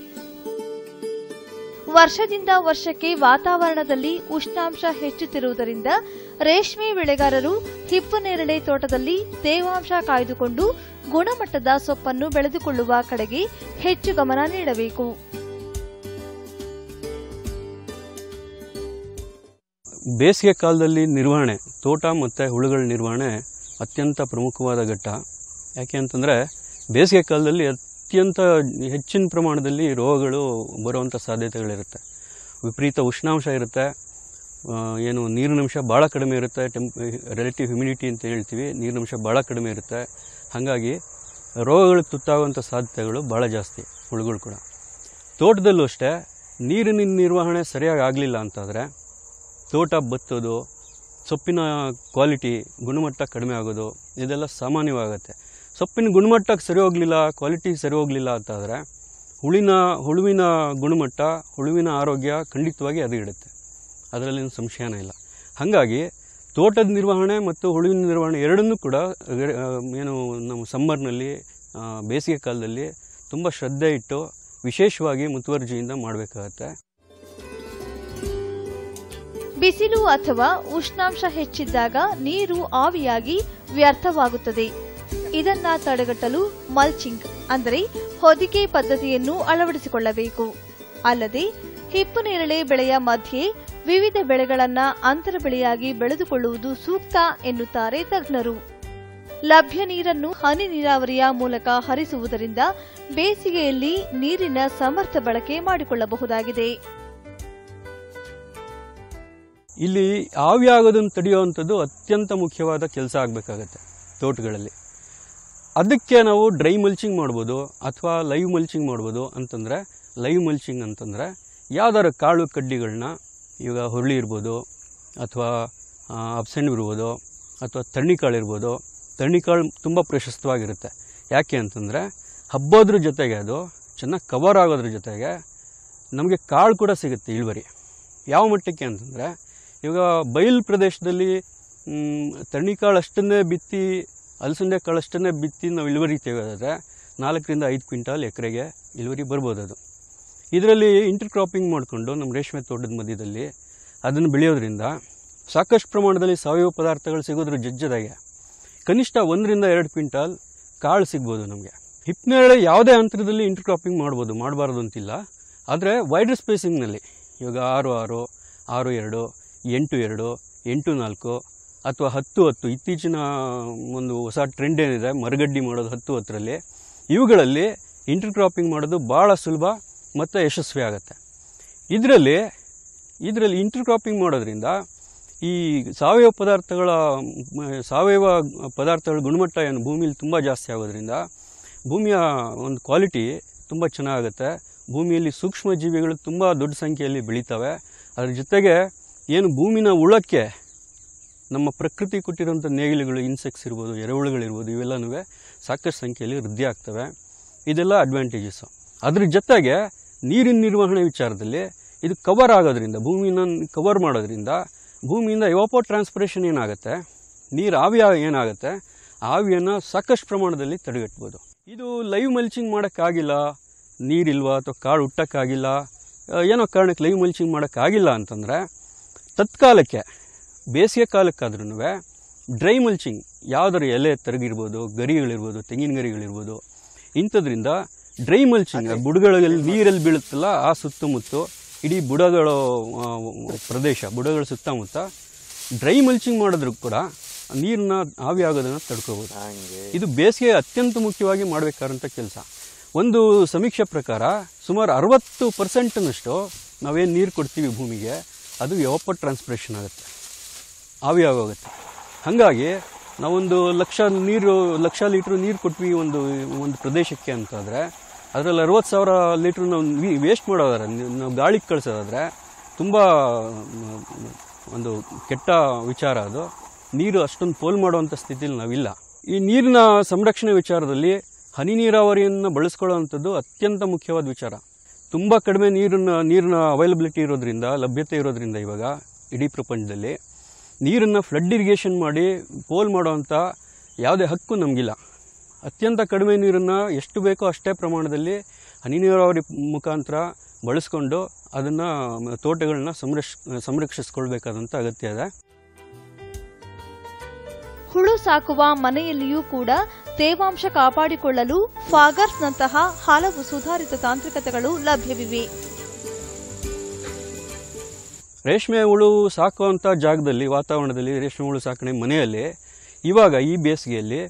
Speaker 10: ವರ್ಷದಿಂದ ವರ್ಷಕ್ಕೆ ವಾತಾವರಣದಲ್ಲಿ ಉಷ್ಣಾಂಶ ಹೆಚ್ಚುತ್ತಿರುವುದರಿಂದ ರೇಷ್ಮೆ ಬೆಳೆಗಾರರು ಹಿಪ್ಪುನೇರಳೆ ತೋಟದಲ್ಲಿ ತೇವಾಂಶ ಕಾಯ್ದುಕೊಂಡು ಗುಣಮಟ್ಟದ ಸೊಪ್ಪನ್ನು ಬೆಳೆದುಕೊಳ್ಳುವ ಕಡೆಗೆ ಹೆಚ್ಚು ಗಮನ ನೀಡಬೇಕು.
Speaker 12: ಬೇಸಿಗೆ ಕಾಲದಲ್ಲಿ ನಿರ್ವಹಣೆ, ತೋಟ ಮತ್ತು ಹುಳುಗಳ ನಿರ್ವಹಣೆ ಅತ್ಯಂತ ಪ್ರಮುಖವಾದ ಘಟ್ಟ. ಯಾಕೆ ಅಂತಂದರೆ ಬೇಸಿಗೆ ಕಾಲದಲ್ಲಿ ಅತ್ಯಂತ ಹೆಚ್ಚಿನ ಪ್ರಮಾಣದಲ್ಲಿ ರೋಗಗಳು ಬರುವಂಥ ಸಾಧ್ಯತೆಗಳಿರುತ್ತೆ. ವಿಪರೀತ ಉಷ್ಣಾಂಶ ಇರುತ್ತೆ, ಏನು ನೀರಿನಂಶ ಭಾಳ ಕಡಿಮೆ ಇರುತ್ತೆ, ರಿಲೇಟಿವ್ ಹ್ಯುಮಿಡಿಟಿ ಅಂತ ಹೇಳ್ತೀವಿ, ನೀರಿನಂಶ ಭಾಳ ಕಡಿಮೆ ಇರುತ್ತೆ. ಹಾಗಾಗಿ ರೋಗಗಳಿಗೆ ತುತ್ತಾಗುವಂಥ ಸಾಧ್ಯತೆಗಳು ಭಾಳ ಜಾಸ್ತಿ, ಹುಳುಗಳು ಕೂಡ. ತೋಟದಲ್ಲೂ ಅಷ್ಟೇ ನೀರಿನ ನಿರ್ವಹಣೆ ಸರಿಯಾಗಿ ಆಗಲಿಲ್ಲ ಅಂತಾದರೆ ತೋಟ ಬತ್ತೋದು, ಸೊಪ್ಪಿನ ಕ್ವಾಲಿಟಿ ಗುಣಮಟ್ಟ ಕಡಿಮೆ ಆಗೋದು ಇದೆಲ್ಲ ಸಾಮಾನ್ಯವಾಗುತ್ತೆ. ಸೊಪ್ಪಿನ ಗುಣಮಟ್ಟಕ್ಕೆ ಸರಿ ಹೋಗಲಿಲ್ಲ, ಕ್ವಾಲಿಟಿ ಸರಿ ಹೋಗಲಿಲ್ಲ ಅಂತಾದರೆ ಹುಳುವಿನ ಗುಣಮಟ್ಟ, ಹುಳುವಿನ ಆರೋಗ್ಯ ಖಂಡಿತವಾಗಿ ಅದು ಇಡುತ್ತೆ, ಅದರಲ್ಲಿನ ಸಂಶಯನೇ ಇಲ್ಲ. ಹಾಗಾಗಿ ತೋಟದ ನಿರ್ವಹಣೆ ಮತ್ತು ಹುಳುವಿನ ನಿರ್ವಹಣೆ ಎರಡನ್ನೂ ಕೂಡ ಏನು ನಮ್ಮ ಸಮ್ಮರ್ನಲ್ಲಿ, ಬೇಸಿಗೆ ಕಾಲದಲ್ಲಿ ತುಂಬ ಶ್ರದ್ಧೆ ಇಟ್ಟು ವಿಶೇಷವಾಗಿ ಮುತುವರ್ಜಿಯಿಂದ ಮಾಡಬೇಕಾಗತ್ತೆ.
Speaker 10: ಬಿಸಿಲು ಅಥವಾ ಉಷ್ಣಾಂಶ ಹೆಚ್ಚಿದ್ದಾಗ ನೀರು ಆವಿಯಾಗಿ ವ್ಯರ್ಥವಾಗುತ್ತದೆ. ಇದನ್ನ ತಡೆಗಟ್ಟಲು ಮಲ್ಚಿಂಗ್ ಅಂದರೆ ಹೊದಿಕೆ ಪದ್ಧತಿಯನ್ನು ಅಳವಡಿಸಿಕೊಳ್ಳಬೇಕು. ಅಲ್ಲದೆ ಹಿಪ್ಪು ನೇರಳೆ ಬೆಳೆಯ ಮಧ್ಯೆ ವಿವಿಧ ಬೆಳೆಗಳನ್ನ ಅಂತರ ಬೆಳೆಯಾಗಿ ಬೆಳೆದುಕೊಳ್ಳುವುದು ಸೂಕ್ತ ಎನ್ನುತ್ತಾರೆ ತಜ್ಞರು. ಲಭ್ಯ ನೀರನ್ನು ಹನಿ ನೀರಾವರಿಯ ಮೂಲಕ ಹರಿಸುವುದರಿಂದ ಬೇಸಿಗೆಯಲ್ಲಿ ನೀರಿನ ಸಮರ್ಥ ಬಳಕೆ ಮಾಡಿಕೊಳ್ಳಬಹುದಾಗಿದೆ.
Speaker 12: ಇಲ್ಲಿ ಆವಿಯಾಗೋದನ್ನು ತಡೆಯುವಂಥದ್ದು ಅತ್ಯಂತ ಮುಖ್ಯವಾದ ಕೆಲಸ ಆಗಬೇಕಾಗತ್ತೆ ತೋಟಗಳಲ್ಲಿ. ಅದಕ್ಕೆ ನಾವು ಡ್ರೈ ಮಲ್ಚಿಂಗ್ ಮಾಡ್ಬೋದು ಅಥವಾ ಲೈವ್ ಮಲ್ಚಿಂಗ್ ಮಾಡ್ಬೋದು. ಅಂತಂದರೆ ಲೈವ್ ಮಲ್ಚಿಂಗ್ ಅಂತಂದರೆ ಯಾವ್ದಾರು ಕಾಳು ಕಡ್ಡಿಗಳನ್ನ, ಈಗ ಹುರುಳಿ ಇರ್ಬೋದು ಅಥವಾ ಅಪ್ಸೆಂಡ್ ಇರ್ಬೋದು ಅಥವಾ ತಣ್ಣಿಕಾಳು ಇರ್ಬೋದು. ತಣ್ಣಿಕಾಳು ತುಂಬ ಪ್ರಶಸ್ತವಾಗಿರುತ್ತೆ. ಯಾಕೆ ಅಂತಂದರೆ ಹಬ್ಬೋದ್ರ ಜೊತೆಗೆ ಅದು ಚೆನ್ನಾಗಿ ಕವರ್ ಆಗೋದ್ರ ಜೊತೆಗೆ ನಮಗೆ ಕಾಳು ಕೂಡ ಸಿಗುತ್ತೆ ಇಳುವರಿ. ಯಾವ ಮಟ್ಟಕ್ಕೆ ಅಂತಂದರೆ ಇವಾಗ ಬಯಲು ಪ್ರದೇಶದಲ್ಲಿ ತಣ್ಣಿಕಾಳು ಅಷ್ಟನ್ನೇ ಬಿತ್ತಿ, ಅಲಸಂದೆ ಕಾಳು ಅಷ್ಟನ್ನೇ ಬಿತ್ತಿ ನಾವು ಇಳುವರಿ ತೆಗೆಯೋದಾದರೆ 4 ರಿಂದ 5 ಕ್ವಿಂಟಾಲ್ ಎಕರೆಗೆ ಇಳುವರಿ ಬರ್ಬೋದು. ಅದು ಇದರಲ್ಲಿ ಇಂಟರ್ ಕ್ರಾಪಿಂಗ್ ಮಾಡಿಕೊಂಡು ನಮ್ಮ ರೇಷ್ಮೆ ತೋಟದ ಮಧ್ಯದಲ್ಲಿ ಅದನ್ನು ಬೆಳೆಯೋದ್ರಿಂದ ಸಾಕಷ್ಟು ಪ್ರಮಾಣದಲ್ಲಿ ಸಾವಯವ ಪದಾರ್ಥಗಳು ಸಿಗೋದ್ರ ಜೊತೆಗೆ ಕನಿಷ್ಠ 1 ರಿಂದ 2 ಕ್ವಿಂಟಾಲ್ ಕಾಳು ಸಿಗ್ಬೋದು ನಮಗೆ. ಹಿಪ್ನೇರಳೆ ಯಾವುದೇ ಅಂತರದಲ್ಲಿ ಇಂಟರ್ ಕ್ರಾಪಿಂಗ್ ಮಾಡ್ಬೋದು, ಮಾಡಬಾರ್ದು ಅಂತಿಲ್ಲ. ಆದರೆ ವೈಡರ್ ಸ್ಪೇಸಿಂಗ್ನಲ್ಲಿ ಇವಾಗ 6-6, 6-2, 8-2, 8-4 ಅಥವಾ 10-10 ಇತ್ತೀಚಿನ ಒಂದು ಹೊಸ ಟ್ರೆಂಡ್ ಏನಿದೆ ಮರಗಡ್ಡಿ ಮಾಡೋದು 10-10ರಲ್ಲಿ, ಇವುಗಳಲ್ಲಿ ಇಂಟರ್ ಕ್ರಾಪಿಂಗ್ ಮಾಡೋದು ಭಾಳ ಸುಲಭ ಮತ್ತು ಯಶಸ್ವಿ ಆಗುತ್ತೆ. ಇದರಲ್ಲಿ ಇಂಟರ್ ಕ್ರಾಪಿಂಗ್ ಮಾಡೋದ್ರಿಂದ ಈ ಸಾವಯವ ಪದಾರ್ಥಗಳ ಗುಣಮಟ್ಟ ಏನು ಭೂಮಿಯಲ್ಲಿ ತುಂಬ ಜಾಸ್ತಿ ಆಗೋದ್ರಿಂದ ಭೂಮಿಯ ಒಂದು ಕ್ವಾಲಿಟಿ ತುಂಬ ಚೆನ್ನಾಗುತ್ತೆ. ಭೂಮಿಯಲ್ಲಿ ಸೂಕ್ಷ್ಮ ಜೀವಿಗಳು ತುಂಬ ದೊಡ್ಡ ಸಂಖ್ಯೆಯಲ್ಲಿ ಬೆಳೀತವೆ. ಅದ್ರ ಜೊತೆಗೆ ಏನು ಭೂಮಿನ ಉಳಕ್ಕೆ ನಮ್ಮ ಪ್ರಕೃತಿ ಕೊಟ್ಟಿರೋಂಥ ನೇಗಿಲುಗಳು, ಇನ್ಸೆಕ್ಟ್ಸ್ ಇರ್ಬೋದು, ಎರೆಹುಳುಗಳಿರ್ಬೋದು, ಇವೆಲ್ಲನೂ ಸಾಕಷ್ಟು ಸಂಖ್ಯೆಯಲ್ಲಿ ವೃದ್ಧಿ ಆಗ್ತವೆ. ಇದೆಲ್ಲ ಅಡ್ವಾಂಟೇಜಸ್ಸು. ಅದ್ರ ಜೊತೆಗೆ ನೀರಿನ ನಿರ್ವಹಣೆ ವಿಚಾರದಲ್ಲಿ ಇದು ಕವರ್ ಆಗೋದ್ರಿಂದ, ಭೂಮಿನ ಕವರ್ ಮಾಡೋದ್ರಿಂದ ಭೂಮಿಯಿಂದ ಎವಾಪೋ ಟ್ರಾನ್ಸ್ಪಿರೇಷನ್ ಏನಾಗುತ್ತೆ, ನೀರು ಆವಿ ಏನಾಗುತ್ತೆ, ಆವಿಯನ್ನು ಸಾಕಷ್ಟು ಪ್ರಮಾಣದಲ್ಲಿ ತಡೆಗಟ್ಬೋದು. ಇದು ಲೈವ್ ಮಲ್ಚಿಂಗ್ ಮಾಡೋಕ್ಕಾಗಿಲ್ಲ, ನೀರಿಲ್ವಾ ಅಥವಾ ಕಾಳು ಹುಟ್ಟಕ್ಕಾಗಿಲ್ಲ, ಏನೋ ಕಾರಣಕ್ಕೆ ಲೈವ್ ಮಲ್ಚಿಂಗ್ ಮಾಡೋಕ್ಕಾಗಿಲ್ಲ ಅಂತಂದರೆ ತತ್ಕಾಲಕ್ಕೆ ಬೇಸಿಗೆ ಕಾಲಕ್ಕಾದ್ರೂ ಡ್ರೈ ಮಲ್ಚಿಂಗ್, ಯಾವುದಾದ್ರು ಎಲೆ ತರಗಿರ್ಬೋದು, ಗರಿಗಳಿರ್ಬೋದು, ತೆಂಗಿನ ಗರಿಗಳಿರ್ಬೋದು, ಇಂಥದ್ರಿಂದ ಡ್ರೈ ಮಲ್ಚಿಂಗ್ ಬುಡಗಳಲ್ಲಿ ನೀರಲ್ಲಿ ಬೀಳುತ್ತಲ್ಲ ಆ ಸುತ್ತಮುತ್ತ ಇಡೀ ಬುಡಗಳ ಪ್ರದೇಶ, ಬುಡಗಳ ಸುತ್ತಮುತ್ತ ಡ್ರೈ ಮಲ್ಚಿಂಗ್ ಮಾಡಿದ್ರೂ ಕೂಡ ನೀರನ್ನ ಆವಿ ಆಗೋದನ್ನು ತಡ್ಕೋಬೋದು. ಇದು ಬೇಸಿಗೆ ಅತ್ಯಂತ ಮುಖ್ಯವಾಗಿ ಮಾಡಬೇಕಾದಂಥ ಕೆಲಸ. ಒಂದು ಸಮೀಕ್ಷೆ ಪ್ರಕಾರ ಸುಮಾರು 60% ನಾವೇನು ನೀರು ಕೊಡ್ತೀವಿ ಭೂಮಿಗೆ ಅದು ಎವಾಪೋ ಟ್ರಾನ್ಸ್ಪಿರೇಷನ್ ಆಗುತ್ತೆ, ಆವಿ ಆಗೋಗುತ್ತೆ. ಹಾಗಾಗಿ ನಾವೊಂದು ಲಕ್ಷ ಲೀಟ್ರ್ ನೀರು ಕೊಟ್ವಿ ಒಂದು ಪ್ರದೇಶಕ್ಕೆ ಅಂತಾದರೆ ಅದರಲ್ಲಿ 60,000 ಲೀಟ್ರ್ ನಾವು ವೇಸ್ಟ್ ಮಾಡೋದಾದ್ರೆ, ನಾವು ಗಾಳಿಗೆ ಕಳಿಸೋದಾದರೆ ತುಂಬ ಒಂದು ಕೆಟ್ಟ ವಿಚಾರ. ಅದು ನೀರು ಅಷ್ಟೊಂದು ಪೋಲ್ ಮಾಡುವಂಥ ಸ್ಥಿತಿಯಲ್ಲಿ ನಾವಿಲ್ಲ. ಈ ನೀರಿನ ಸಂರಕ್ಷಣೆ ವಿಚಾರದಲ್ಲಿ ಹನಿ ನೀರಾವರಿಯನ್ನು ಬಳಸ್ಕೊಳ್ಳೋವಂಥದ್ದು ಅತ್ಯಂತ ಮುಖ್ಯವಾದ ವಿಚಾರ. ತುಂಬ ಕಡಿಮೆ ನೀರಿನ ಅವೈಲಬಿಲಿಟಿ ಇರೋದ್ರಿಂದ, ಲಭ್ಯತೆ ಇರೋದ್ರಿಂದ ಇವಾಗ ಇಡೀ ಪ್ರಪಂಚದಲ್ಲಿ ನೀರನ್ನು ಫ್ಲಡ್ ಇರಿಗೇಷನ್ ಮಾಡಿ ಪೋಲ್ ಮಾಡೋವಂಥ ಯಾವುದೇ ಹಕ್ಕು ನಮಗಿಲ್ಲ. ಅತ್ಯಂತ ಕಡಿಮೆ ನೀರನ್ನು ಎಷ್ಟು ಬೇಕೋ ಅಷ್ಟೇ ಪ್ರಮಾಣದಲ್ಲಿ ಹನಿ ನೀರಾವರಿ ಮುಖಾಂತರ ಬಳಸ್ಕೊಂಡು ಅದನ್ನು ತೋಟಗಳನ್ನ ಸಂರಕ್ಷಿಸ್ಕೊಳ್ಬೇಕಾದಂಥ ಅಗತ್ಯ ಇದೆ.
Speaker 10: ಹುಳು ಸಾಕುವ ಮನೆಯಲ್ಲಿಯೂ ಕೂಡ ತೇವಾಂಶ ಕಾಪಾಡಿಕೊಳ್ಳಲು ಫಾಗರ್ಸ್ನಂತಹ ಹಲವು ಸುಧಾರಿತ ತಾಂತ್ರಿಕತೆಗಳು ಲಭ್ಯವಿವೆ.
Speaker 12: ರೇಷ್ಮೆ ಹುಳು ಸಾಕುವಂಥ ಜಾಗದಲ್ಲಿ, ವಾತಾವರಣದಲ್ಲಿ ರೇಷ್ಮೆ ಹುಳು ಸಾಕಣೆ ಮನೆಯಲ್ಲಿ ಇವಾಗ ಈ ಬೇಸಿಗೆಯಲ್ಲಿ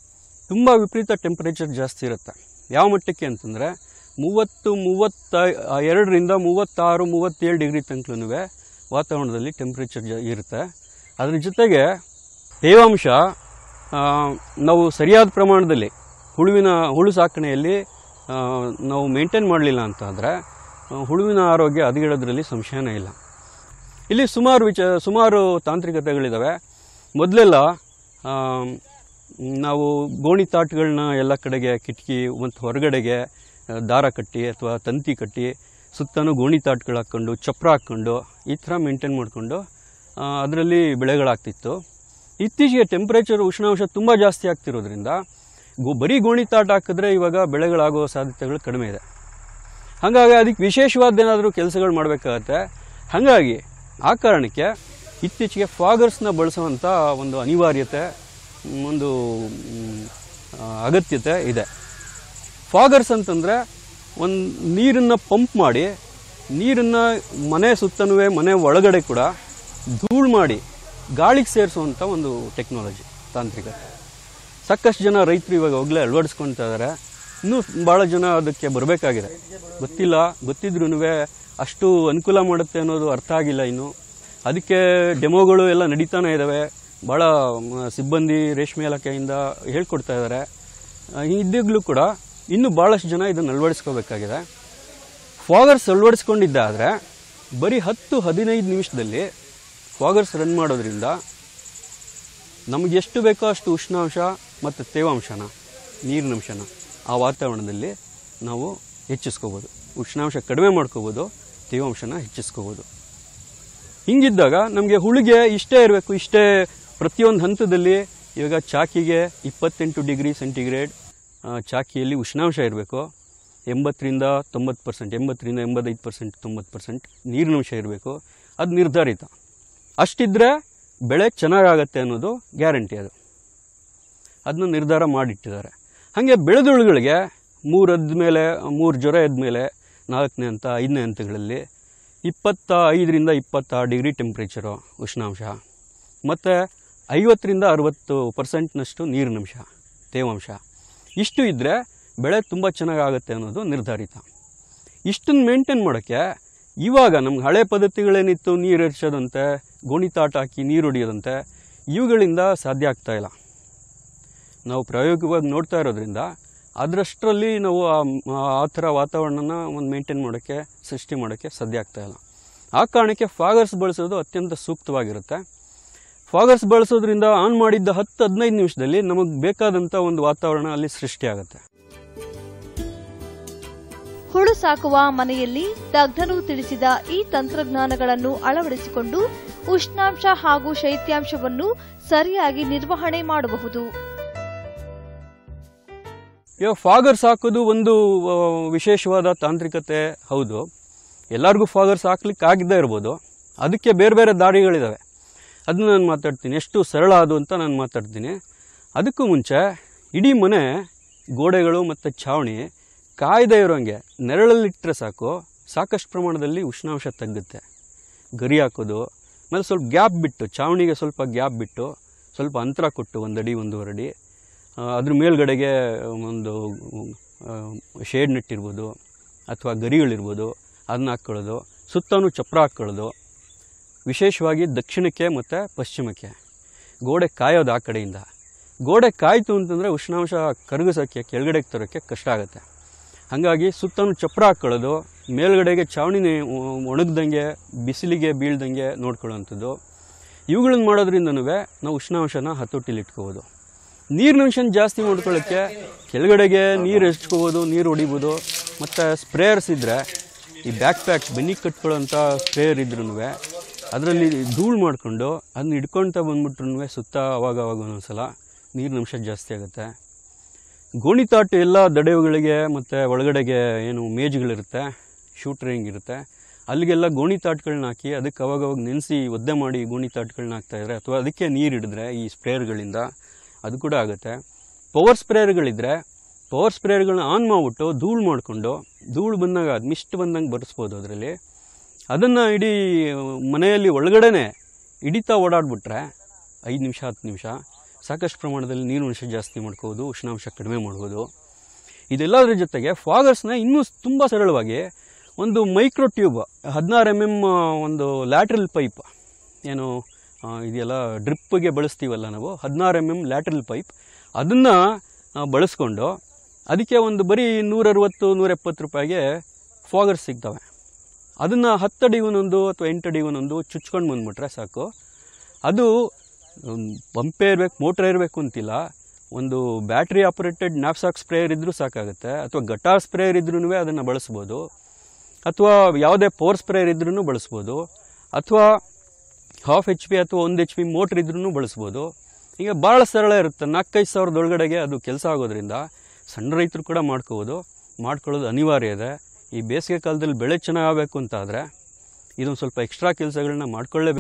Speaker 12: ತುಂಬ ವಿಪರೀತ ಟೆಂಪರೇಚರ್ ಜಾಸ್ತಿ ಇರುತ್ತೆ. ಯಾವ ಮಟ್ಟಕ್ಕೆ ಅಂತಂದರೆ 32 ರಿಂದ 36, 37 ಡಿಗ್ರಿ ತನಕನೂ ವಾತಾವರಣದಲ್ಲಿ ಟೆಂಪರೇಚರ್ ಇರುತ್ತೆ. ಅದ್ರ ಜೊತೆಗೆ ತೇವಾಂಶ ನಾವು ಸರಿಯಾದ ಪ್ರಮಾಣದಲ್ಲಿ ಹುಳು ಸಾಕಣೆಯಲ್ಲಿ ನಾವು ಮೇಂಟೈನ್ ಮಾಡಲಿಲ್ಲ ಅಂತಂದರೆ ಹುಳುವಿನ ಆರೋಗ್ಯ ಹದಗೆಡೋದ್ರಲ್ಲಿ ಸಂಶಯನೇ ಇಲ್ಲ. ಇಲ್ಲಿ ಸುಮಾರು ತಾಂತ್ರಿಕತೆಗಳಿದ್ದಾವೆ. ಮೊದಲೆಲ್ಲ ನಾವು ಗೋಣಿ ತಾಟ್ಗಳನ್ನ ಎಲ್ಲ ಕಡೆಗೆ ಕಿಟಕಿ ಮತ್ತು ಹೊರಗಡೆಗೆ ದಾರ ಕಟ್ಟಿ ಅಥವಾ ತಂತಿ ಕಟ್ಟಿ ಸುತ್ತಲೂ ಗೋಣಿ ತಾಟ್ಗಳು ಹಾಕ್ಕೊಂಡು ಚಪ್ರ ಹಾಕ್ಕೊಂಡು ಈ ಥರ ಮೇಂಟೈನ್ ಮಾಡಿಕೊಂಡು ಅದರಲ್ಲಿ ಬೆಳೆಗಳಾಗ್ತಿತ್ತು. ಇತ್ತೀಚೆಗೆ ಟೆಂಪ್ರೇಚರ್ ಉಷ್ಣಾಂಶ ತುಂಬ ಜಾಸ್ತಿ ಆಗ್ತಿರೋದ್ರಿಂದ ಬರೀ ಗೋಣಿ ತಾಟ್ ಹಾಕಿದ್ರೆ ಇವಾಗ ಬೆಳೆಗಳಾಗೋ ಸಾಧ್ಯತೆಗಳು ಕಡಿಮೆ ಇದೆ. ಹಾಗಾಗಿ ಅದಕ್ಕೆ ವಿಶೇಷವಾದ್ದೇನಾದರೂ ಕೆಲಸಗಳು ಮಾಡಬೇಕಾಗತ್ತೆ. ಹಾಗಾಗಿ ಆ ಕಾರಣಕ್ಕೆ ಇತ್ತೀಚೆಗೆ ಫಾಗರ್ಸ್ನ ಬಳಸುವಂಥ ಒಂದು ಅನಿವಾರ್ಯತೆ, ಒಂದು ಅಗತ್ಯತೆ ಇದೆ. ಫಾಗರ್ಸ್ ಅಂತಂದರೆ ಒಂದು ನೀರನ್ನು ಪಂಪ್ ಮಾಡಿ ನೀರನ್ನು ಮನೆ ಸುತ್ತಲೂ ಮನೆ ಒಳಗಡೆ ಕೂಡ ಧೂಳು ಮಾಡಿ ಗಾಳಿಗೆ ಸೇರಿಸುವಂಥ ಒಂದು ಟೆಕ್ನಾಲಜಿ, ತಾಂತ್ರಿಕತೆ. ಸಾಕಷ್ಟು ಜನ ರೈತರು ಇವಾಗ ಹೋಗಲೇ ಅಳವಡಿಸ್ಕೊಳ್ತಾ ಇದ್ದಾರೆ. ಇನ್ನೂ ಭಾಳ ಜನ ಅದಕ್ಕೆ ಬರಬೇಕಾಗಿದೆ, ಗೊತ್ತಿದ್ರೂ ಅಷ್ಟು ಅನುಕೂಲ ಮಾಡುತ್ತೆ ಅನ್ನೋದು ಅರ್ಥ ಆಗಿಲ್ಲ ಇನ್ನು. ಅದಕ್ಕೆ ಡೆಮೋಗಳು ಎಲ್ಲ ನಡೀತಾನೆ ಇದ್ದಾವೆ. ಭಾಳ ಸಿಬ್ಬಂದಿ ರೇಷ್ಮೆ ಇಲಾಖೆಯಿಂದ ಹೇಳ್ಕೊಡ್ತಾ ಇದ್ದಾರೆ. ಇದ್ದಾಗಲೂ ಕೂಡ ಇನ್ನೂ ಭಾಳಷ್ಟು ಜನ ಇದನ್ನು ಅಳವಡಿಸ್ಕೋಬೇಕಾಗಿದೆ. ಫಾಗರ್ಸ್ ಅಳವಡಿಸ್ಕೊಂಡಿದ್ದಾದರೆ ಬರೀ 10-15 ನಿಮಿಷದಲ್ಲಿ ಫಾಗರ್ಸ್ ರನ್ ಮಾಡೋದ್ರಿಂದ ನಮಗೆ ಎಷ್ಟು ಬೇಕೋ ಅಷ್ಟು ಉಷ್ಣಾಂಶ ಮತ್ತು ತೇವಾಂಶನ, ನೀರಿನಂಶನ ಆ ವಾತಾವರಣದಲ್ಲಿ ನಾವು ಹೆಚ್ಚಿಸ್ಕೋಬೋದು. ಉಷ್ಣಾಂಶ ಕಡಿಮೆ ಮಾಡ್ಕೋಬೋದು, ತೇವಾಂಶನ ಹೆಚ್ಚಿಸ್ಕೋಬೋದು. ಹಿಂಗಿದ್ದಾಗ ನಮಗೆ ಹುಳಿಗೆ ಇಷ್ಟೇ ಇರಬೇಕು, ಇಷ್ಟೇ ಪ್ರತಿಯೊಂದು ಹಂತದಲ್ಲಿ. ಇವಾಗ ಚಾಕಿಗೆ 28 ಡಿಗ್ರಿ ಸೆಂಟಿಗ್ರೇಡ್ ಚಾಕಿಯಲ್ಲಿ ಉಷ್ಣಾಂಶ ಇರಬೇಕು. 80ರಿಂದ 90%, 80ರಿಂದ 85%, 90% ನೀರಿನಂಶ ಇರಬೇಕು. ಅದು ನಿರ್ಧಾರಿತ. ಅಷ್ಟಿದ್ರೆ ಬೆಳೆ ಚೆನ್ನಾಗಾಗತ್ತೆ ಅನ್ನೋದು ಗ್ಯಾರಂಟಿ. ಅದನ್ನ ನಿರ್ಧಾರ ಮಾಡಿಟ್ಟಿದ್ದಾರೆ. ಹಾಗೆ ಬೆಳೆದುಳುಗಳಿಗೆ 3 ಜ್ವರ ಎದ್ಮೇಲೆ 4ನೇ ಹಂತ 5ನೇ ಹಂತಗಳಲ್ಲಿ 25ರಿಂದ 26 ಡಿಗ್ರಿ ಟೆಂಪ್ರೇಚರು ಉಷ್ಣಾಂಶ ಮತ್ತು 50ರಿಂದ 60% ನೀರಿನಂಶ, ತೇವಾಂಶ ಇಷ್ಟು ಇದ್ದರೆ ಬೆಳೆ ತುಂಬ ಚೆನ್ನಾಗಾಗುತ್ತೆ ಅನ್ನೋದು ನಿರ್ಧಾರಿತ. ಇಷ್ಟನ್ನು ಮೇಂಟೈನ್ ಮಾಡೋಕ್ಕೆ ಇವಾಗ ನಮ್ಗೆ ಹಳೆ ಪದ್ಧತಿಗಳೇನಿತ್ತು, ನೀರು ಹರಿಸೋದಂತೆ, ಗೋಣಿತಾಟ ಹಾಕಿ ನೀರು ಹೊಡಿಯೋದಂತೆ, ಇವುಗಳಿಂದ ಸಾಧ್ಯ ಆಗ್ತಾಯಿಲ್ಲ. ನಾವು ಪ್ರಾಯೋಗಿಕವಾಗಿ ನೋಡ್ತಾ ಇರೋದ್ರಿಂದ ಅದರಷ್ಟರಲ್ಲಿ ನಾವು ಆ ಥರ ವಾತಾವರಣನ ಒಂದು ಮೇಂಟೈನ್ ಮಾಡೋಕ್ಕೆ, ಸೃಷ್ಟಿ ಮಾಡೋಕ್ಕೆ ಸಾಧ್ಯ ಆಗ್ತಾಯಿಲ್ಲ. ಆ ಕಾರಣಕ್ಕೆ ಫಾಗರ್ಸ್ ಬಳಸೋದು ಅತ್ಯಂತ ಸೂಕ್ತವಾಗಿರುತ್ತೆ. ಫಾಗರ್ಸ್ ಬಳಸೋದ್ರಿಂದ ಆನ್ ಮಾಡಿದ್ದ 10-15 ನಿಮಿಷದಲ್ಲಿ ನಮಗೆ ಬೇಕಾದಂಥ ಒಂದು ವಾತಾವರಣ ಅಲ್ಲಿ ಸೃಷ್ಟಿಯಾಗುತ್ತೆ.
Speaker 10: ಹುಳು ಸಾಕುವ ಮನೆಯಲ್ಲಿ ತಜ್ಞರು ತಿಳಿಸಿದ ಈ ತಂತ್ರಜ್ಞಾನಗಳನ್ನು ಅಳವಡಿಸಿಕೊಂಡು ಉಷ್ಣಾಂಶ ಹಾಗೂ ಶೈತ್ಯಾಂಶವನ್ನು ಸರಿಯಾಗಿ ನಿರ್ವಹಣೆ ಮಾಡಬಹುದು.
Speaker 12: ಫಾಗರ್ಸ್ ಹಾಕೋದು ಒಂದು ವಿಶೇಷವಾದ ತಾಂತ್ರಿಕತೆ ಹೌದು. ಎಲ್ಲರಿಗೂ ಫಾಗರ್ಸ್ ಹಾಕ್ಲಿಕ್ಕೆ ಆಗದೇ ಇರ್ಬೋದು. ಅದಕ್ಕೆ ಬೇರೆ ಬೇರೆ ದಾರಿಗಳಿದ್ದಾವೆ. ಅದನ್ನ ನಾನು ಮಾತಾಡ್ತೀನಿ, ಎಷ್ಟು ಸರಳ ಅದು ಅಂತ ನಾನು ಮಾತಾಡ್ತೀನಿ. ಅದಕ್ಕೂ ಮುಂಚೆ ಇಡೀ ಮನೆ ಗೋಡೆಗಳು ಮತ್ತು ಛಾವಣಿ ಕಾಯ್ದೆ ಇರೋಂಗೆ ನೆರಳಲ್ಲಿಟ್ಟರೆ ಸಾಕಷ್ಟು ಪ್ರಮಾಣದಲ್ಲಿ ಉಷ್ಣಾಂಶ ತಗ್ಗುತ್ತೆ. ಗರಿ ಹಾಕೋದು, ಆಮೇಲೆ ಸ್ವಲ್ಪ ಗ್ಯಾಪ್ ಬಿಟ್ಟು, ಛಾವಣಿಗೆ ಸ್ವಲ್ಪ ಗ್ಯಾಪ್ ಬಿಟ್ಟು, ಸ್ವಲ್ಪ ಅಂತರ ಕೊಟ್ಟು 1 ಅಡಿ 1.5 ಅಡಿ ಅದ್ರ ಮೇಲ್ಗಡೆಗೆ ಒಂದು ಶೇಡ್ ನೆಟ್ ಇರ್ಬೋದು ಅಥವಾ ಗರಿಗಳಿರ್ಬೋದು, ಅದನ್ನ ಹಾಕ್ಕೊಳ್ಳೋದು. ಸುತ್ತಲೂ ಚಪ್ರ ಹಾಕ್ಕೊಳ್ಳೋದು. ವಿಶೇಷವಾಗಿ ದಕ್ಷಿಣಕ್ಕೆ ಮತ್ತು ಪಶ್ಚಿಮಕ್ಕೆ ಗೋಡೆ ಕಾಯೋದು. ಆ ಕಡೆಯಿಂದ ಗೋಡೆ ಕಾಯ್ತು ಅಂತಂದರೆ ಉಷ್ಣಾಂಶ ಕರಗಿಸೋಕ್ಕೆ, ಕೆಳಗಡೆಗೆ ತರೋಕ್ಕೆ ಕಷ್ಟ ಆಗುತ್ತೆ. ಹಾಗಾಗಿ ಸುತ್ತಲೂ ಚಪ್ರ ಹಾಕ್ಕೊಳ್ಳೋದು, ಮೇಲ್ಗಡೆಗೆ ಛಾವಣಿ ಒಣಗ್ದಂಗೆ, ಬಿಸಿಲಿಗೆ ಬೀಳ್ದಂಗೆ ನೋಡ್ಕೊಳ್ಳೋವಂಥದ್ದು. ಇವುಗಳನ್ನು ಮಾಡೋದ್ರಿಂದನೂ ನಾವು ಉಷ್ಣಾಂಶನ ಹತೋಟಿಲಿ ಇಟ್ಕೋಬೋದು. ನೀರಿನಂಶನ ಜಾಸ್ತಿ ಮಾಡ್ಕೊಳ್ಳೋಕ್ಕೆ ಕೆಳಗಡೆಗೆ ನೀರು ಹಚ್ಕೋಬೋದು, ನೀರು ಹೊಡಿಬೋದು. ಮತ್ತು ಸ್ಪ್ರೇಯರ್ಸ್ ಇದ್ದರೆ ಈ ಬ್ಯಾಕ್ ಬೆನ್ನಿ ಕಟ್ಕೊಳ್ಳೋಂಥ ಸ್ಪ್ರೇಯರ್ ಇದ್ರೂ ಅದರಲ್ಲಿ ಧೂಳು ಮಾಡಿಕೊಂಡು ಅದನ್ನ ಹಿಡ್ಕೊಳ್ತಾ ಬಂದ್ಬಿಟ್ರೂ ಸುತ್ತ ಅವಾಗ ಒಂದೊಂದ್ಸಲ ನೀರಿನಂಶ ಜಾಸ್ತಿ ಆಗುತ್ತೆ. ಗೋಣಿತಾಟು ಎಲ್ಲ ದಡೆಗಳಿಗೆ ಮತ್ತು ಒಳಗಡೆಗೆ ಏನು ಮೇಜುಗಳಿರುತ್ತೆ, ಶೂಟ್ರಿಂಗ್ ಇರುತ್ತೆ, ಅಲ್ಲಿಗೆಲ್ಲ ಗೋಣಿತಾಟ್ಗಳನ್ನ ಹಾಕಿ ಅದಕ್ಕೆ ಅವಾಗವಾಗ ನೆನೆಸಿ ಒದ್ದೆ ಮಾಡಿ ಗೋಣಿತಾಟ್ಗಳನ್ನ ಹಾಕ್ತಾಯಿದ್ರೆ ಅಥವಾ ಅದಕ್ಕೆ ನೀರು ಹಿಡಿದ್ರೆ ಈ ಸ್ಪ್ರೇಯರ್ಗಳಿಂದ ಅದು ಕೂಡ ಆಗುತ್ತೆ. ಪವರ್ ಸ್ಪ್ರೇಯರ್ಗಳಿದ್ದರೆ ಪವರ್ ಸ್ಪ್ರೇಯರ್ಗಳನ್ನ ಆನ್ ಮಾಡಿಬಿಟ್ಟು ಧೂಳು ಮಾಡಿಕೊಂಡು, ಧೂಳು ಬಂದಾಗ ಅದು ಮಿಸ್ಟ್ ಬಂದಂಗೆ ಬರೆಸ್ಬೋದು. ಅದರಲ್ಲಿ ಅದನ್ನು ಇಡೀ ಮನೆಯಲ್ಲಿ ಒಳಗಡೆ ಹಿಡಿತಾ ಓಡಾಡ್ಬಿಟ್ರೆ 5 ನಿಮಿಷ 10 ನಿಮಿಷ ಸಾಕಷ್ಟು ಪ್ರಮಾಣದಲ್ಲಿ ನೀರಿನಂಶ ಜಾಸ್ತಿ ಮಾಡ್ಕೋಬೋದು, ಉಷ್ಣಾಂಶ ಕಡಿಮೆ ಮಾಡ್ಬೋದು. ಇದೆಲ್ಲದರ ಜೊತೆಗೆ ಫಾಗರ್ಸ್ನ ಇನ್ನೂ ತುಂಬ ಸರಳವಾಗಿ ಒಂದು ಮೈಕ್ರೋ ಟ್ಯೂಬ್ 16 mm ಒಂದು ಲ್ಯಾಟ್ರಲ್ ಪೈಪ್, ಏನು ಇದೆಲ್ಲ ಡ್ರಿಪ್ಗೆ ಬಳಸ್ತೀವಲ್ಲ ನಾವು, 16 mm ಲ್ಯಾಟ್ರಲ್ ಪೈಪ್, ಅದನ್ನು ಬಳಸ್ಕೊಂಡು ಅದಕ್ಕೆ ಒಂದು ಬರೀ 160-170 ರೂಪಾಯಿಗೆ ಫಾಗರ್ ಸಿಗ್ತವೆ. ಅದನ್ನು 10 ಅಡಿಗೊಂದೊಂದು ಅಥವಾ 8 ಅಡಿಗೊಂದೊಂದು ಚುಚ್ಕೊಂಡು ಬಂದ್ಬಿಟ್ರೆ ಸಾಕು. ಅದು ಪಂಪೇ ಇರಬೇಕು, ಮೋಟ್ರ್ ಇರಬೇಕು ಅಂತಿಲ್ಲ. ಒಂದು ಬ್ಯಾಟ್ರಿ ಆಪರೇಟೆಡ್ ನ್ಯಾಪ್ಸಾಕ್ ಸ್ಪ್ರೇಯರ್ ಇದ್ದರೂ ಸಾಕಾಗುತ್ತೆ, ಅಥವಾ ಗಟಾರ್ ಸ್ಪ್ರೇಯರ್ ಇದ್ರೂ ಅದನ್ನು ಬಳಸ್ಬೋದು, ಅಥವಾ ಯಾವುದೇ ಪವರ್ ಸ್ಪ್ರೇಯರ್ ಇದ್ರೂ ಬಳಸ್ಬೋದು, ಅಥವಾ 1/2 HP ಅಥವಾ 1 HP ಮೋಟ್ರ್ ಇದ್ರೂ ಬಳಸ್ಬೋದು. ಈಗ ಭಾಳ ಸರಳ ಇರುತ್ತೆ. 4-5 ಸಾವಿರದ ಒಳಗಡೆಗೆ ಅದು ಕೆಲಸ ಆಗೋದ್ರಿಂದ ಸಣ್ಣ ರೈತರು ಕೂಡ ಮಾಡ್ಕೊಳ್ಳೋದು ಅನಿವಾರ್ಯ ಇದೆ. ಈ ಬೇಸಿಗೆ ಕಾಲದಲ್ಲಿ ಬೆಳೆ ಚೆನ್ನಾಗಬೇಕು ಅಂತಾದರೆ ಇದೊಂದು ಸ್ವಲ್ಪ ಎಕ್ಸ್ಟ್ರಾ ಕೆಲಸಗಳನ್ನ ಮಾಡ್ಕೊಳ್ಳೇಬೇಕು.